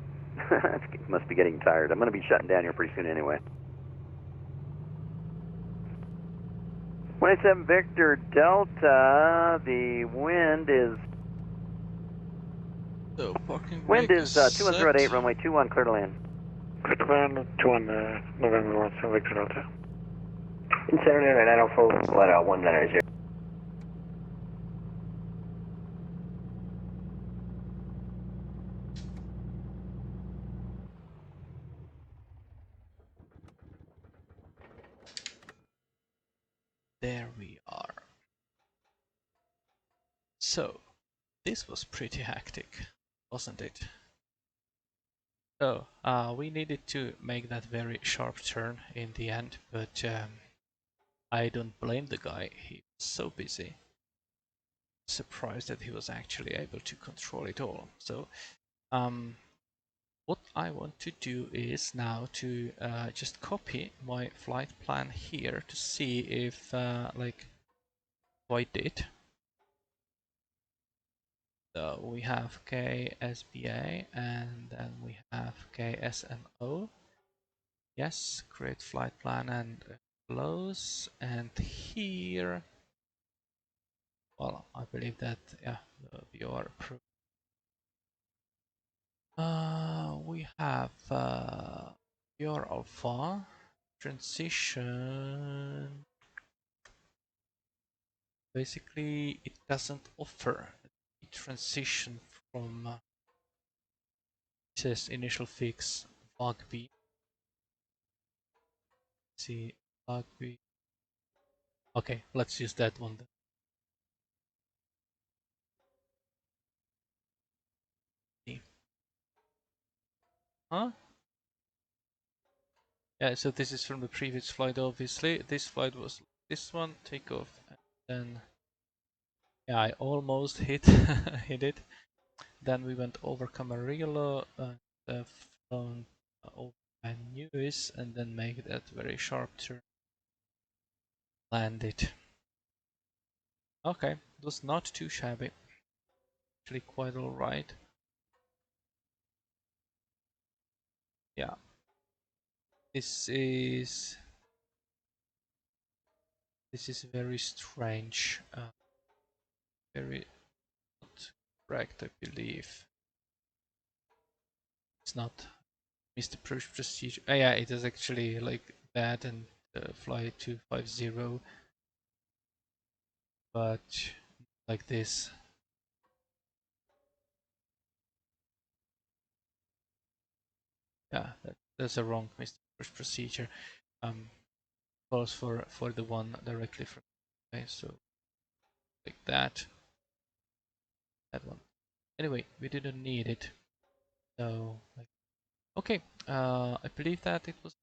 Must be getting tired. I'm going to be shutting down here pretty soon anyway. 27 Victor Delta, the wind is... So, parking Wind brake is 2108, runway 21, clear to land. Clear to land, 21 November 1, Victor Delta. In 70904, let out 190. There we are. So, this was pretty hectic, wasn't it? So, we needed to make that very sharp turn in the end, but I don't blame the guy. He was so busy. Surprised that he was actually able to control it all. So, what I want to do is now to just copy my flight plan here to see if like I did. So we have KSBA and then we have KSMO. Yes, create flight plan and close. And here, well, I believe that yeah, we are approved. We have your alpha transition. Basically, it doesn't offer a transition from it says initial fix VAGB. See VAGB. Okay, let's use that one then. Huh? Yeah, so this is from the previous flight, obviously. This flight was this one, takeoff, and then yeah, I almost hit hit it. Then we went over Camarillo and flown over News, and then make that very sharp turn. Landed. Okay, it was not too shabby. Actually, quite alright. Yeah. This is very strange. Very not correct, I believe. It's not Mr. Procedure. Oh, yeah, it is actually like that and fly 250, but like this. Yeah, that's a wrong Mr. Procedure. Calls for the one directly from. Okay, so like that. That one. Anyway, we didn't need it. So like, okay. I believe that it was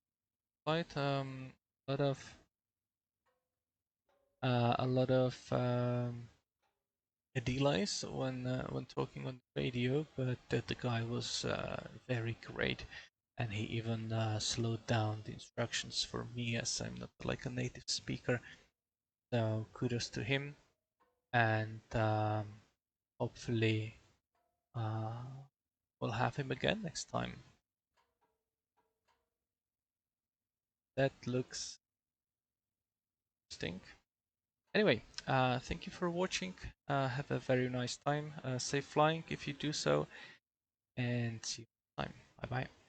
quite a lot of delays when talking on the radio, but the guy was very great, and he even slowed down the instructions for me as I'm not like a native speaker. So kudos to him, and hopefully we'll have him again next time. That looks interesting. Anyway, thank you for watching. Have a very nice time. Safe flying if you do so, and see you next time. Bye bye.